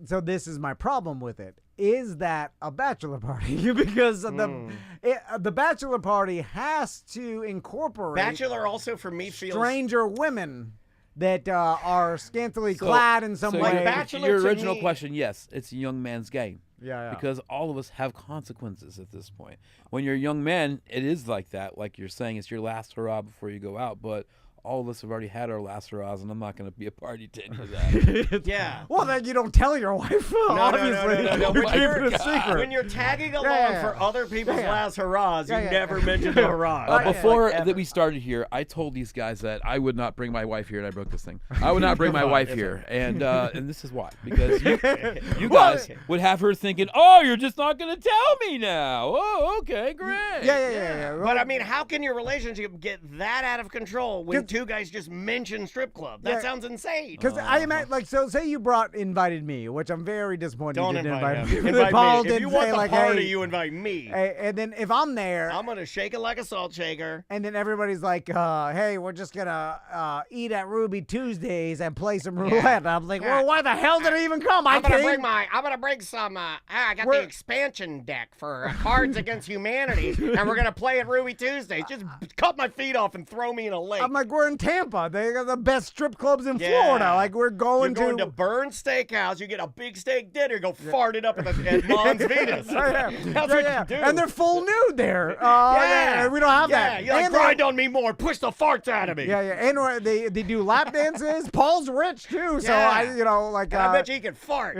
So this is my problem with it. Is that a bachelor party? Because the bachelor party has to incorporate Bachelor also for me feels stranger women that are scantily clad in some way. Bachelor your to original me- question, yes, it's a young man's game. Yeah. Because all of us have consequences at this point. When you're a young man, it is like that. Like you're saying, it's your last hurrah before you go out. But all of us have already had our last hurrahs, and I'm not going to be a party to any of that. Yeah. Well, then you don't tell your wife. Obviously, no. you keep it a secret. When you're tagging along for other people's last hurrahs, you never mention the hurrahs. Before that we started here, I told these guys that I would not bring my wife here, and I broke this thing. I would not bring my wife here, and this is why. Because you guys would have her thinking, oh, you're just not going to tell me now. Oh, okay, great. Yeah. But I mean, how can your relationship get that out of control when two guys just mention strip club? That sounds insane. Because I imagine, like, so say you invited me, which I'm very disappointed Don't you didn't invite invite him. me. Invite Paul me. If didn't you want say, the like, party, hey, you invite me. and then if I'm there, I'm gonna shake it like a salt shaker. and then everybody's like, hey, we're just gonna eat at Ruby Tuesdays and play some roulette. And I'm like, well, why the hell did it even come? I'm gonna bring some. I got the expansion deck for Cards Against Humanity, and we're gonna play at Ruby Tuesdays. Just cut my feet off and throw me in a lake. I'm like, we're in Tampa. They got the best strip clubs in Florida. Like, we're going You're going to Burn Steakhouse. You get a big steak dinner. Go fart it up at Mons Venus. That's what you do. And they're full nude there. We don't have that. You like, grind on me more. Push the farts out of me. And they do lap dances. Paul's rich too, so I bet you he can fart.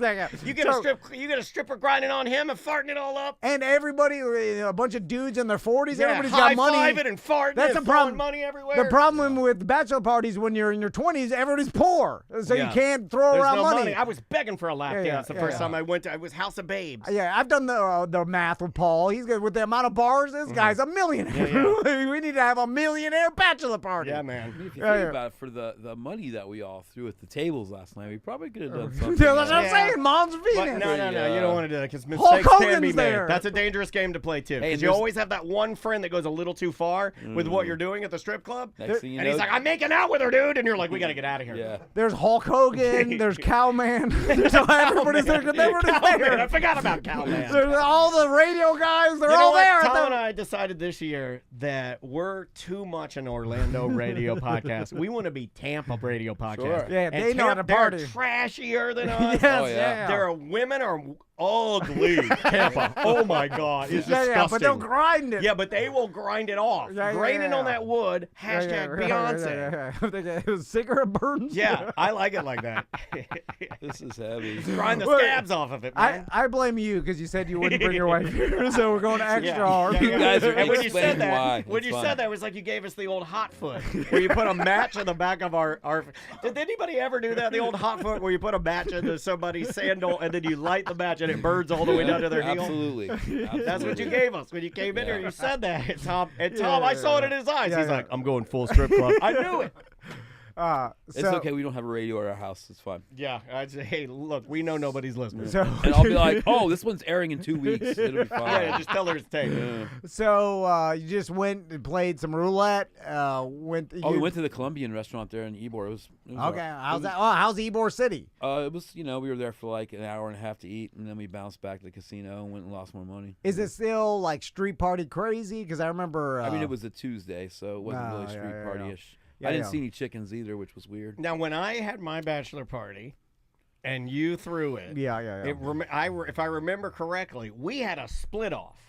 You get a stripper grinding on him and farting it all up. And everybody, a bunch of dudes in their 40s. Everybody's got money. High-fiving and farting. That's the problem. Money everywhere. The problem with bachelor parties when you're in your 20s, everybody's poor, so you can't throw There's around no money. I was begging for a lap dance the first time I went to. It was House of Babes. Yeah, I've done the math with Paul. He's good with the amount of bars. This guy's a millionaire. We need to have a millionaire bachelor party. Yeah, man. If you think about it, for the money that we all threw at the tables last night, we probably could have done something. That's what I'm saying. Mons Venus. But no. You don't want to do that because Hulk mistakes can be Hogan's made. there. That's a dangerous game to play too. Because Hey, you always have that one friend that goes a little too far with what you're doing at the strip club. Next thing you And know, he's like, I'm making out with her, dude. And you're like, we got to get out of here. yeah. There's Hulk Hogan. There's Cowman. There's everybody's there. Cowman. I forgot about Cowman. There's all the radio guys. They're all there. Tom and I decided this year that we're too much an Orlando radio podcast. We want to be Tampa radio podcast. Sure. Yeah, they know how to party. They're trashier than us. Yes, Oh, yeah. Their women are ugly. Tampa. Oh my God. It's disgusting. Yeah, but they'll grind it. Yeah, but they will grind it off. Graining on that wood. Hashtag Beyonce. It was cigarette burns. Yeah, I like it like that. This is heavy. Grind the scabs off of it, man. I blame you because you said you wouldn't bring your wife here, so we're going extra hard. You guys are And when you said explaining that, why. when It's you fun. said that, it was like you gave us the old hot foot, where you put a match in the back of our. Did anybody ever do that? The old hot foot, where you put a match into somebody's sandal and then you light the match and it burns all the way down to their heel. Absolutely. That's what you gave us when you came in here. You said that, and Tom. Yeah, I saw it in his eyes. yeah, He's yeah. like, "I'm going full strip club." I knew it. It's okay. We don't have a radio at our house. It's fine. Yeah, I'd say, hey, look, we know nobody's listening. So, And I'll be like, oh, this one's airing in 2 weeks. It'll be fine. yeah, just tell her it's tape. you just went and played some roulette. We went to the Colombian restaurant there in Ybor. It was Okay, how's that? Oh, how's Ybor City? It was, we were there for like an hour and a half to eat, and then we bounced back to the casino and went and lost more money. Is it still like street party crazy? Because I remember. I mean, it was a Tuesday, so it wasn't really street party-ish. Yeah, I didn't see any chickens either, which was weird. Now, when I had my bachelor party, and you threw it, Yeah. if I remember correctly, we had a split off.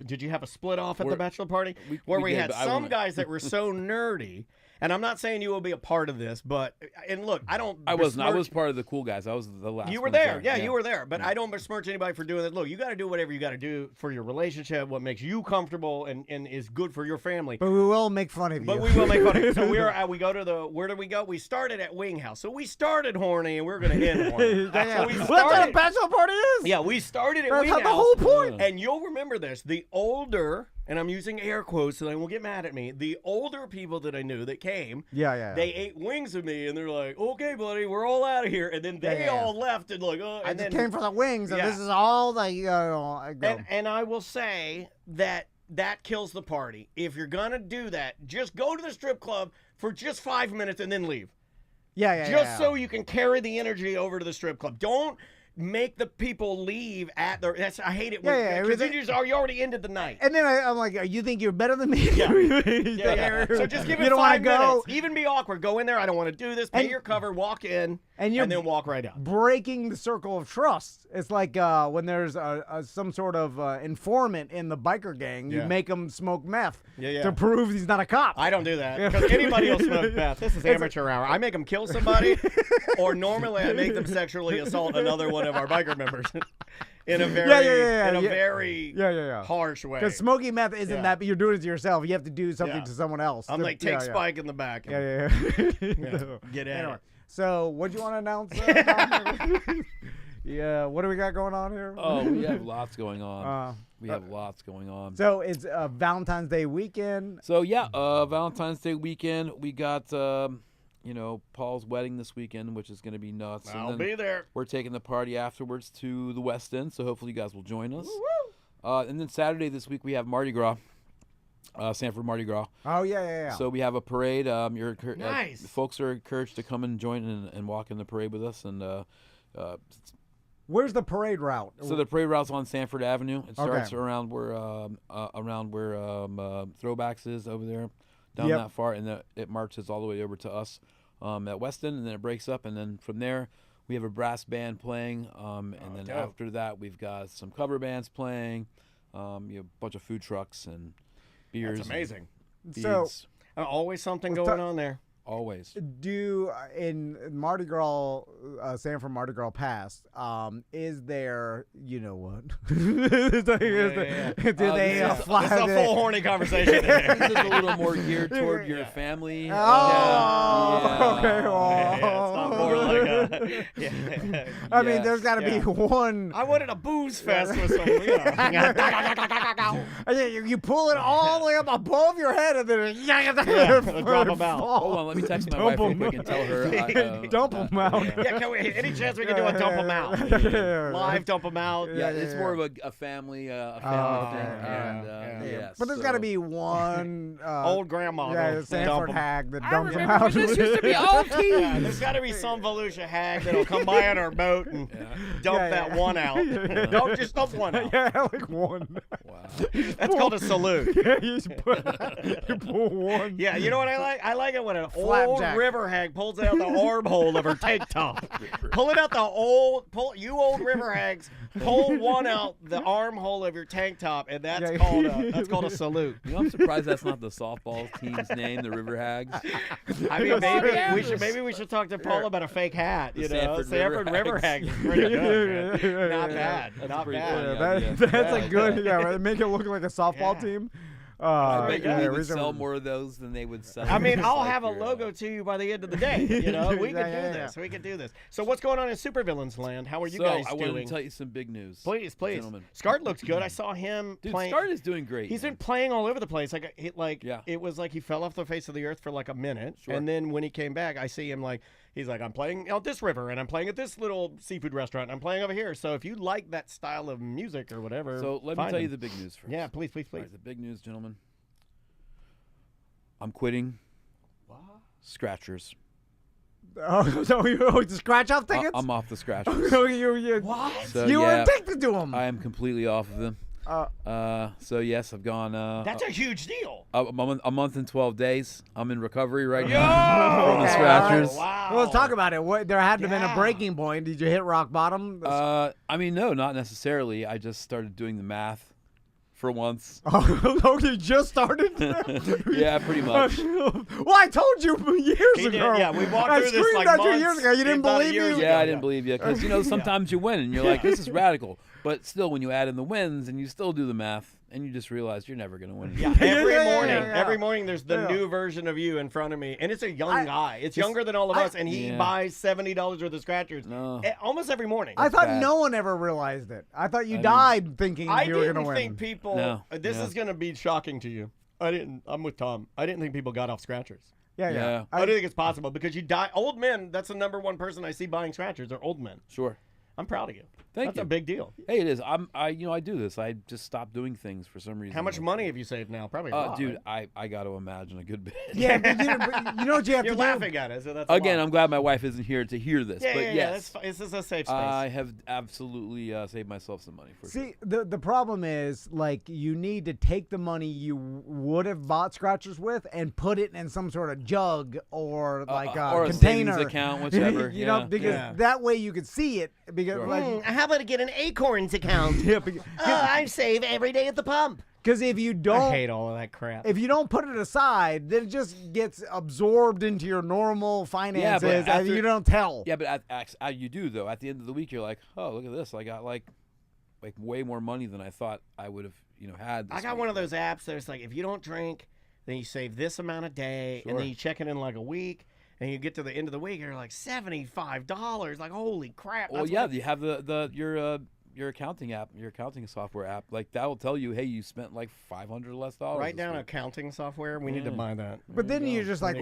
Did you have a split off at the bachelor party? We did, had but I some wanna- guys that were so nerdy. And I'm not saying you will be a part of this, but look, I don't. I wasn't. I besmirch- was part of the cool guys. I was the last. You were one there. Yeah, you were there. But I don't besmirch anybody for doing that. Look, you got to do whatever you got to do for your relationship, what makes you comfortable and is good for your family. But we will make fun of you. But we will make fun of it. So we go to where did we go? We started at Wing House. So we started horny and we're going to end horny. So we Well, that's what a started, bachelor party is. yeah, we started at That's Wing how House. the whole point. And you'll remember this. The older and I'm using air quotes so they won't get mad at me, the older people that I knew that came, they ate wings with me, and they're like, okay, buddy, we're all out of here. And then they all left and like, oh. I just came for the wings, and this is all that and I will say that kills the party. If you're going to do that, just go to the strip club for just 5 minutes and then leave. Just so you can carry the energy over to the strip club. Don't make the people leave at their. I hate it because you already ended the night. And then I'm like, you think you're better than me? So just give it 5 minutes. Even be awkward. Go in there. I don't want to do this. Pay your cover. Walk in. And then walk right out. Breaking the circle of trust. It's like when there's some sort of informant in the biker gang, you make him smoke meth to prove he's not a cop. I don't do that because anybody will smoke meth. This is amateur hour. I make them kill somebody, or normally I make them sexually assault another one of our biker members in a very harsh way. Because smoking meth isn't that, but you're doing it to yourself. You have to do something to someone else. I'm like, take Spike in the back. Get at it. So, what do you want to announce? What do we got going on here? Oh, we have lots going on. So, it's Valentine's Day weekend. So, Valentine's Day weekend. We got, Paul's wedding this weekend, which is going to be nuts. I'll be there. We're taking the party afterwards to the West End, so hopefully you guys will join us. And then Saturday this week, we have Mardi Gras. Sanford Mardi Gras. Oh, yeah. So we have a parade. Nice. Folks are encouraged to come and join and walk in the parade with us. And where's the parade route? So the parade route's on Sanford Avenue. It starts around where Throwbacks is over there, down that far, and it marches all the way over to us at Weston, and then it breaks up, and then from there we have a brass band playing, and then after that we've got some cover bands playing, a bunch of food trucks and beers. That's amazing. So always something going on there. Always. Do in Mardi Gras, Sanford Mardi Gras Pass, is there, you know what? Do they fly? This is a full horny conversation in here. This is a little more geared toward your family. Okay. It's not more like I mean, there's got to be one. I wanted a booze fest with some. You pull it all the way up above your head and then drop them out. Hold on, let me text my wife real quick and tell her. Dump them out. Any chance we can do a dump them out? Live dump them out. Yeah, it's more of a family thing. But there's got to be one old grandma. Sanford hag that dumps them out. This used to be old tea. There's got to be some Volusia hag that'll come by on our boat and dump that one out. Don't just dump one out. Yeah, like one. Wow. That's called a salute. You pull one. Yeah, you know what I like? I like it when an old river hag pulls out the armhole of her tank top. Pull it out you old river hags, pull one out the armhole of your tank top, and that's called a salute. I'm surprised that's not the softball team's name, the River Hags. I mean, maybe we should talk to Paul about a fake hat. Sanford River Hags is pretty good. Man. Not bad. Not bad. That's a good. Make it look like a softball team. We would sell more of those than they would sell. I mean, I'll have a logo to you by the end of the day. We can do this. We can do this. So what's going on in Supervillains land? How are you guys doing? I wanted to tell you some big news. Please. Gentlemen. Scart looks good. I saw him playing. Scart is doing great. He's been playing all over the place. It was like he fell off the face of the earth for like a minute. Sure. And then when he came back, I see him he's like, I'm playing out this river, and I'm playing at this little seafood restaurant, and I'm playing over here. So if you like that style of music or whatever, so let me tell you the big news first. Yeah, please. All right, the big news, gentlemen. I'm quitting Scratchers. Oh, so you scratch off tickets? I'm off the Scratchers. What? So, you were addicted to them. I am completely off of them. So yes, I've gone. That's a huge deal. A month and 12 days. I'm in recovery right now from the Scratchers. Wow. Well, let's talk about it. There had to have been a breaking point. Did you hit rock bottom? I mean, no, not necessarily. I just started doing the math for once. Oh, you just started? Yeah, pretty much. Well, I told you years ago. Yeah, we walked through this screamed at you years ago. You didn't believe me? Yeah, I didn't believe you. Because, sometimes you win and you're like, this is radical. But still, when you add in the wins and you still do the math, and you just realize you're never gonna win. Yeah, every yeah. morning there's the new version of you in front of me, and it's a young guy. It's younger than all of us, and he buys $70 worth of scratchers almost every morning. I thought no one ever realized it. I thought you died thinking you were going to win. I didn't think people. This is going to be shocking to you. I'm with Tom. I didn't think people got off scratchers. Yeah. I don't think it's possible because you die. Old men. That's the number one person I see buying scratchers. Are old men. Sure. I'm proud of you. Thank That's you. a big deal. Hey, it is. I do this. I just stopped doing things for some reason. How much money have you saved now? Probably a lot. Dude, I got to imagine a good bit. Yeah, but you know what you have You're to laughing do? at it, so that's Again, I'm glad my wife isn't here to hear this. But yes, this is a safe space. I have absolutely saved myself some money for sure. See, the problem is, like, you need to take the money you would have bought scratchers with and put it in some sort of jug or like or a container savings account, whichever. you know, because that way you could see it. Because how about I get an Acorns account? I save every day at the pump. Because if you don't, I hate all of that crap. If you don't put it aside, then it just gets absorbed into your normal finances, and you don't tell. Yeah, but you do though. At the end of the week, you're like, oh, look at this! I got like way more money than I thought I would have, had. I got one of those apps that's like, if you don't drink, then you save this amount a day, and then you check it in like a week. And you get to the end of the week, and you're like $75. Like, holy crap! Well, you have your accounting app, your accounting software app. Like that will tell you, hey, you spent like $500 less. Write down accounting software. We need to buy that. But then you're just like,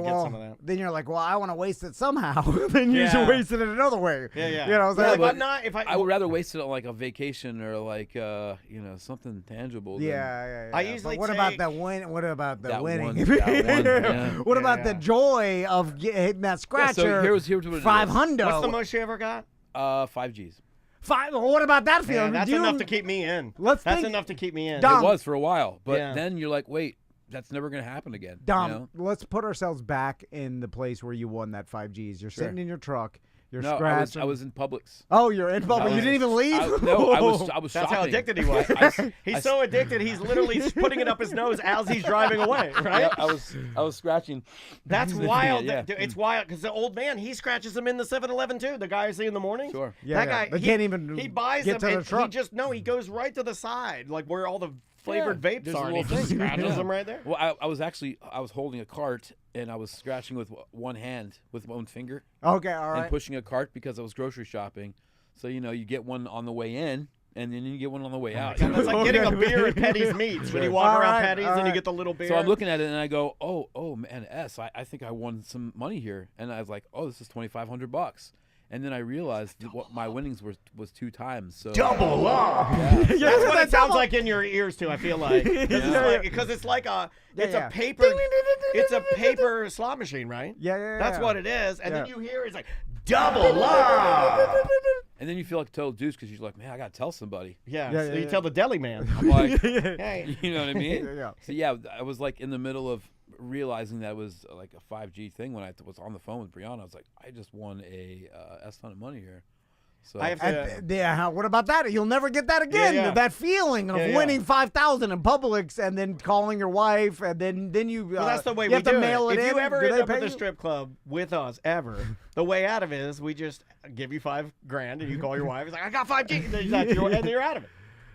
then you're like, well, I want to waste it somehow. Then you should waste it in another way. Yeah. You know, so I would rather waste it on like a vacation or like something tangible. Yeah. I usually. But what about the win? What about the winning? What about the joy of hitting that scratcher? So here's what it is. $500. What's the most you ever got? 5 Gs. Well, what about that feeling? That's enough to keep me in. That's enough to keep me in. Dom, it was for a while, but then you're like, wait, that's never going to happen again. Dom, let's put ourselves back in the place where you won that 5 Gs. You're sitting in your truck. You're scratching. I was in Publix. Oh, you're in Publix. You didn't even leave? I was shopping. That's how addicted he was. He's so addicted, he's literally putting it up his nose as he's driving away, right? Yeah, I was scratching. That's wild. It's wild because the old man, he scratches them in the 7-Eleven too. The guy I see in the morning. Sure. Yeah, that guy, they can't even he buys get them to and the truck. he goes right to the side, like where all the flavored vapes are, and he just scratches them right there. Well, I was holding a cart, and I was scratching with one hand, with one finger. Okay, all right. And pushing a cart because I was grocery shopping. So, you get one on the way in, and then you get one on the way out. It's like getting a beer at Petty's Meats when you walk around Petty's and you get the little beer. So I'm looking at it, and I go, oh man, I think I won some money here. And I was like, oh, this is $2,500. And then I realized that what my winnings was 2 times. So double up. Yeah. That's what it sounds like in your ears too. I feel like because it's like a paper slot machine, right? Yeah. That's what it is. And then you hear it's like double up. And then you feel like a total deuce because you're like, man, I gotta tell somebody. So you tell the deli man. I'm like, hey, you know what I mean? Yeah. So I was like in the middle of realizing that was like a 5G thing when I was on the phone with Brianna. I was like, I just won a ton of money here. So I have to, what about that? You'll never get that again. That feeling of winning $5,000 in Publix and then calling your wife and then you. Well, that's the way you we have to do mail it. it If in. you ever end up at pay the you? strip club with us ever, the way out of it is we just give you $5,000 and you call your wife. It's like I got 5G, and you're out of it.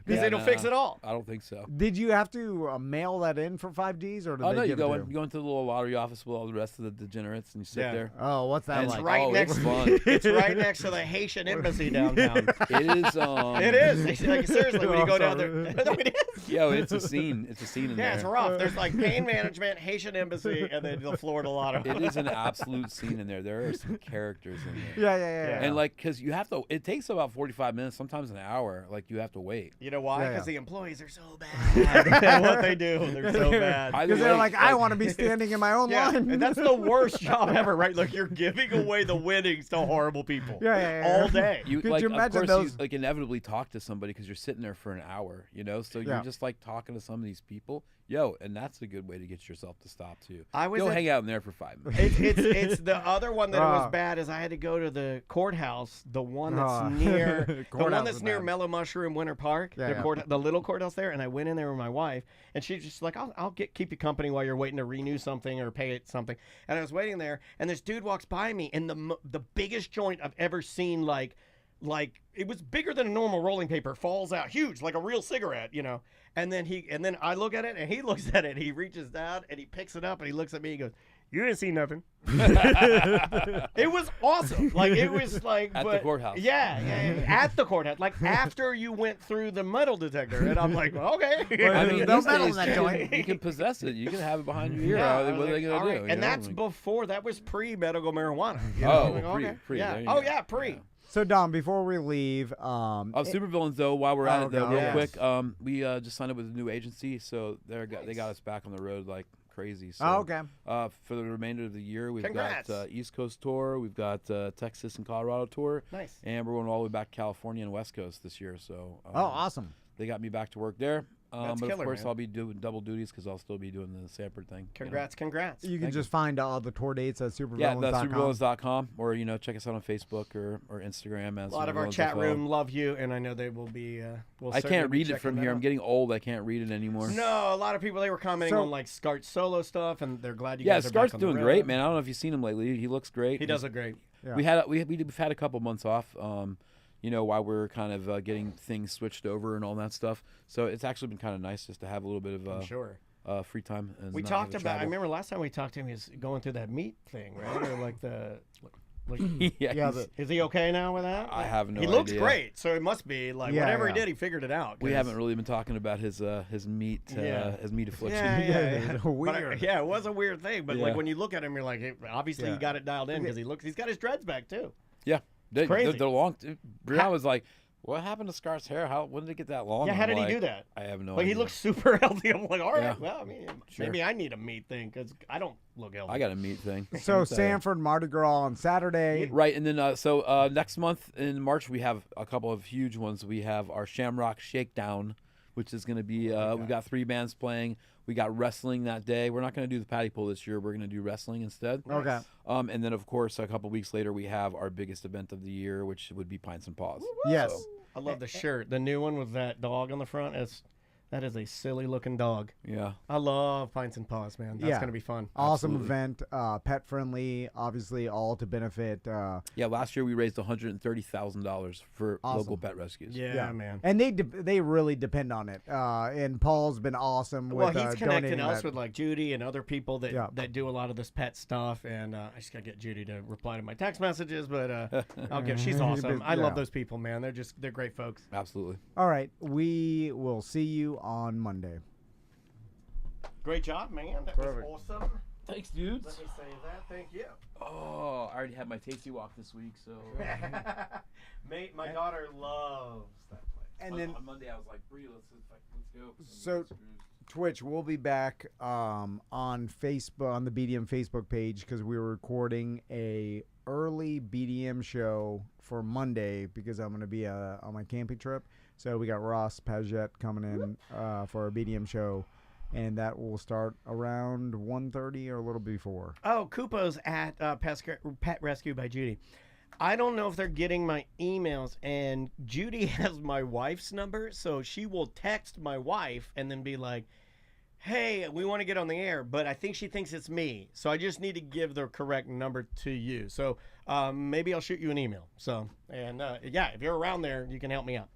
Because it'll fix it all. I don't think so. Did you have to mail that in for 5Gs, or did they no, you give go it to you go into the little lottery office with all the rest of the degenerates, and you sit there. Oh, what's that And like? it's Right next, it's fun. It's right next to the Haitian embassy downtown. It is. It is. Like, seriously, when you go down there, no, it is. Yo, it's a scene. It's a scene in there. Yeah, it's rough. There's like pain management, Haitian embassy, and then the Florida Lotto. It is an absolute scene in there. There are some characters in there. Yeah. And like, cause you have to. It takes about 45 minutes, sometimes an hour. Like you have to wait. You know why? Because the employees are so bad. What they do, they're so bad. Because they're like, I want to be standing in my own line. And that's the worst job ever, right? Like you're giving away the winnings to horrible people. Yeah. All day. You Could like, you imagine of course, those? you like inevitably talk to somebody because you're sitting there for an hour, So you're just like talking to some of these people. And that's a good way to get yourself to stop too. Go hang out in there for 5 minutes. It's the other one that was bad is I had to go to the courthouse, the one that's near Mellow Mushroom Winter Park, the little courthouse there, and I went in there with my wife, and she's just like, I'll keep you company while you're waiting to renew something or pay it something. And I was waiting there, and this dude walks by me, and the biggest joint I've ever seen, like like it was bigger than a normal rolling paper, falls out huge like a real cigarette, And then I look at it and he looks at it. He reaches down and he picks it up and he looks at me. He goes, "You didn't see nothing." It was awesome. Like it was like at the courthouse. Yeah, at the courthouse. Like after you went through the metal detector, and I'm like, well, okay. I mean, no these metal days, in that joint. you can possess it. You can have it behind your ear. Yeah, What are they gonna do? And that's before. That was pre-medical marijuana. Pre. Yeah. There you Oh go. yeah, pre. Yeah. So Dom, before we leave, supervillains though. While we're at it, though, real yes. quick, we just signed up with a new agency, so they got us back on the road like crazy. So, okay. For the remainder of the year, we've Congrats. got East Coast tour, we've got Texas and Colorado tour, Nice. and we're going all the way back to California and West Coast this year. So, Awesome. They got me back to work there. That's but killer, of course, man. I'll be doing double duties because I'll still be doing the Sanford thing. Congrats. You can Thank just find all the tour dates at supervillains.com. Yeah, that's supervillains.com, or check us out on Facebook or Instagram. As A lot of our Supervillains chat FL. room love you, and I know they will be. I can't read it from here. I'm getting old. I can't read it anymore. No, a lot of people, they were commenting on like Scart's solo stuff, and they're glad you Yeah, guys are Scar's back on the doing road. great, man. I don't know if you've seen him lately. He looks great. He does look great. Yeah. We've had a couple months off. While we're kind of getting things switched over and all that stuff. So it's actually been kind of nice just to have a little bit of I'm sure. Free time. And We not talked have to about. I travel. remember last time we talked to him, he was going through that meat thing, right? Or like the. Like, yeah, Yeah, is he okay now with that? I have no He looks idea. great, so it must be like Yeah, whatever yeah. he did, he figured it out. we 'cause- haven't really been talking about his meat his meat affliction. Yeah. Weird. But, it was a weird thing, but Yeah. like when you look at him, you're like, hey, obviously Yeah. you got it dialed in because he's got his dreads back too. Yeah, crazy. they're long. Brianna was like, "What happened to Scar's hair? When did it get that long?" Yeah, how I'm did he like, do that? I have no Like idea. he looks super healthy. I'm like, all right, Yeah. well, I mean, Sure. maybe I need a meat thing because I don't look healthy. I got a meat thing. So Sanford Mardi Gras on Saturday. Right, and then next month in March we have a couple of huge ones. We have our Shamrock Shakedown, which is going to be we've got 3 bands playing. We got wrestling that day. We're not going to do the patty pull this year. We're going to do wrestling instead. Okay. And then of course a couple weeks later we have our biggest event of the year, which would be Pints and Paws. Yes. So, I love the shirt, the new one with that dog on the front. That is a silly looking dog. yeah. I love Pints and Paws, man. That's Yeah. gonna be fun. Awesome Absolutely. event, pet friendly, obviously all to benefit. Yeah, last year we raised $130,000 for Awesome. local pet rescues. Yeah, man. And they really depend on it. And Paul's been awesome Well, with he's connecting donating us that. with like Judy and other people that, Yeah. that do a lot of this pet stuff, and I just gotta get Judy to reply to my text messages, but she's awesome. I love Yeah. those people, man. They're great folks. Absolutely. All right, we will see you on Monday. Great job, man. That Perfect. was awesome. Thanks, dudes. Let me say that. Thank you. Oh, I already had my tasty walk this week, so Mate, my daughter loves that place. And then on Monday I was like, "Bree, let's go." So- Twitch, we'll be back on Facebook, on the BDM Facebook page, because we were recording a early BDM show for Monday because I'm going to be on my camping trip. So we got Ross Paget coming in for a BDM show, and that will start around 1:30 or a little before. Oh, Kupo's at Pet Rescue by Judy. I don't know if they're getting my emails, and Judy has my wife's number, so she will text my wife and then be like, hey, we want to get on the air, but I think she thinks it's me, so I just need to give the correct number to you. So maybe I'll shoot you an email. So, and yeah, if you're around there, you can help me out.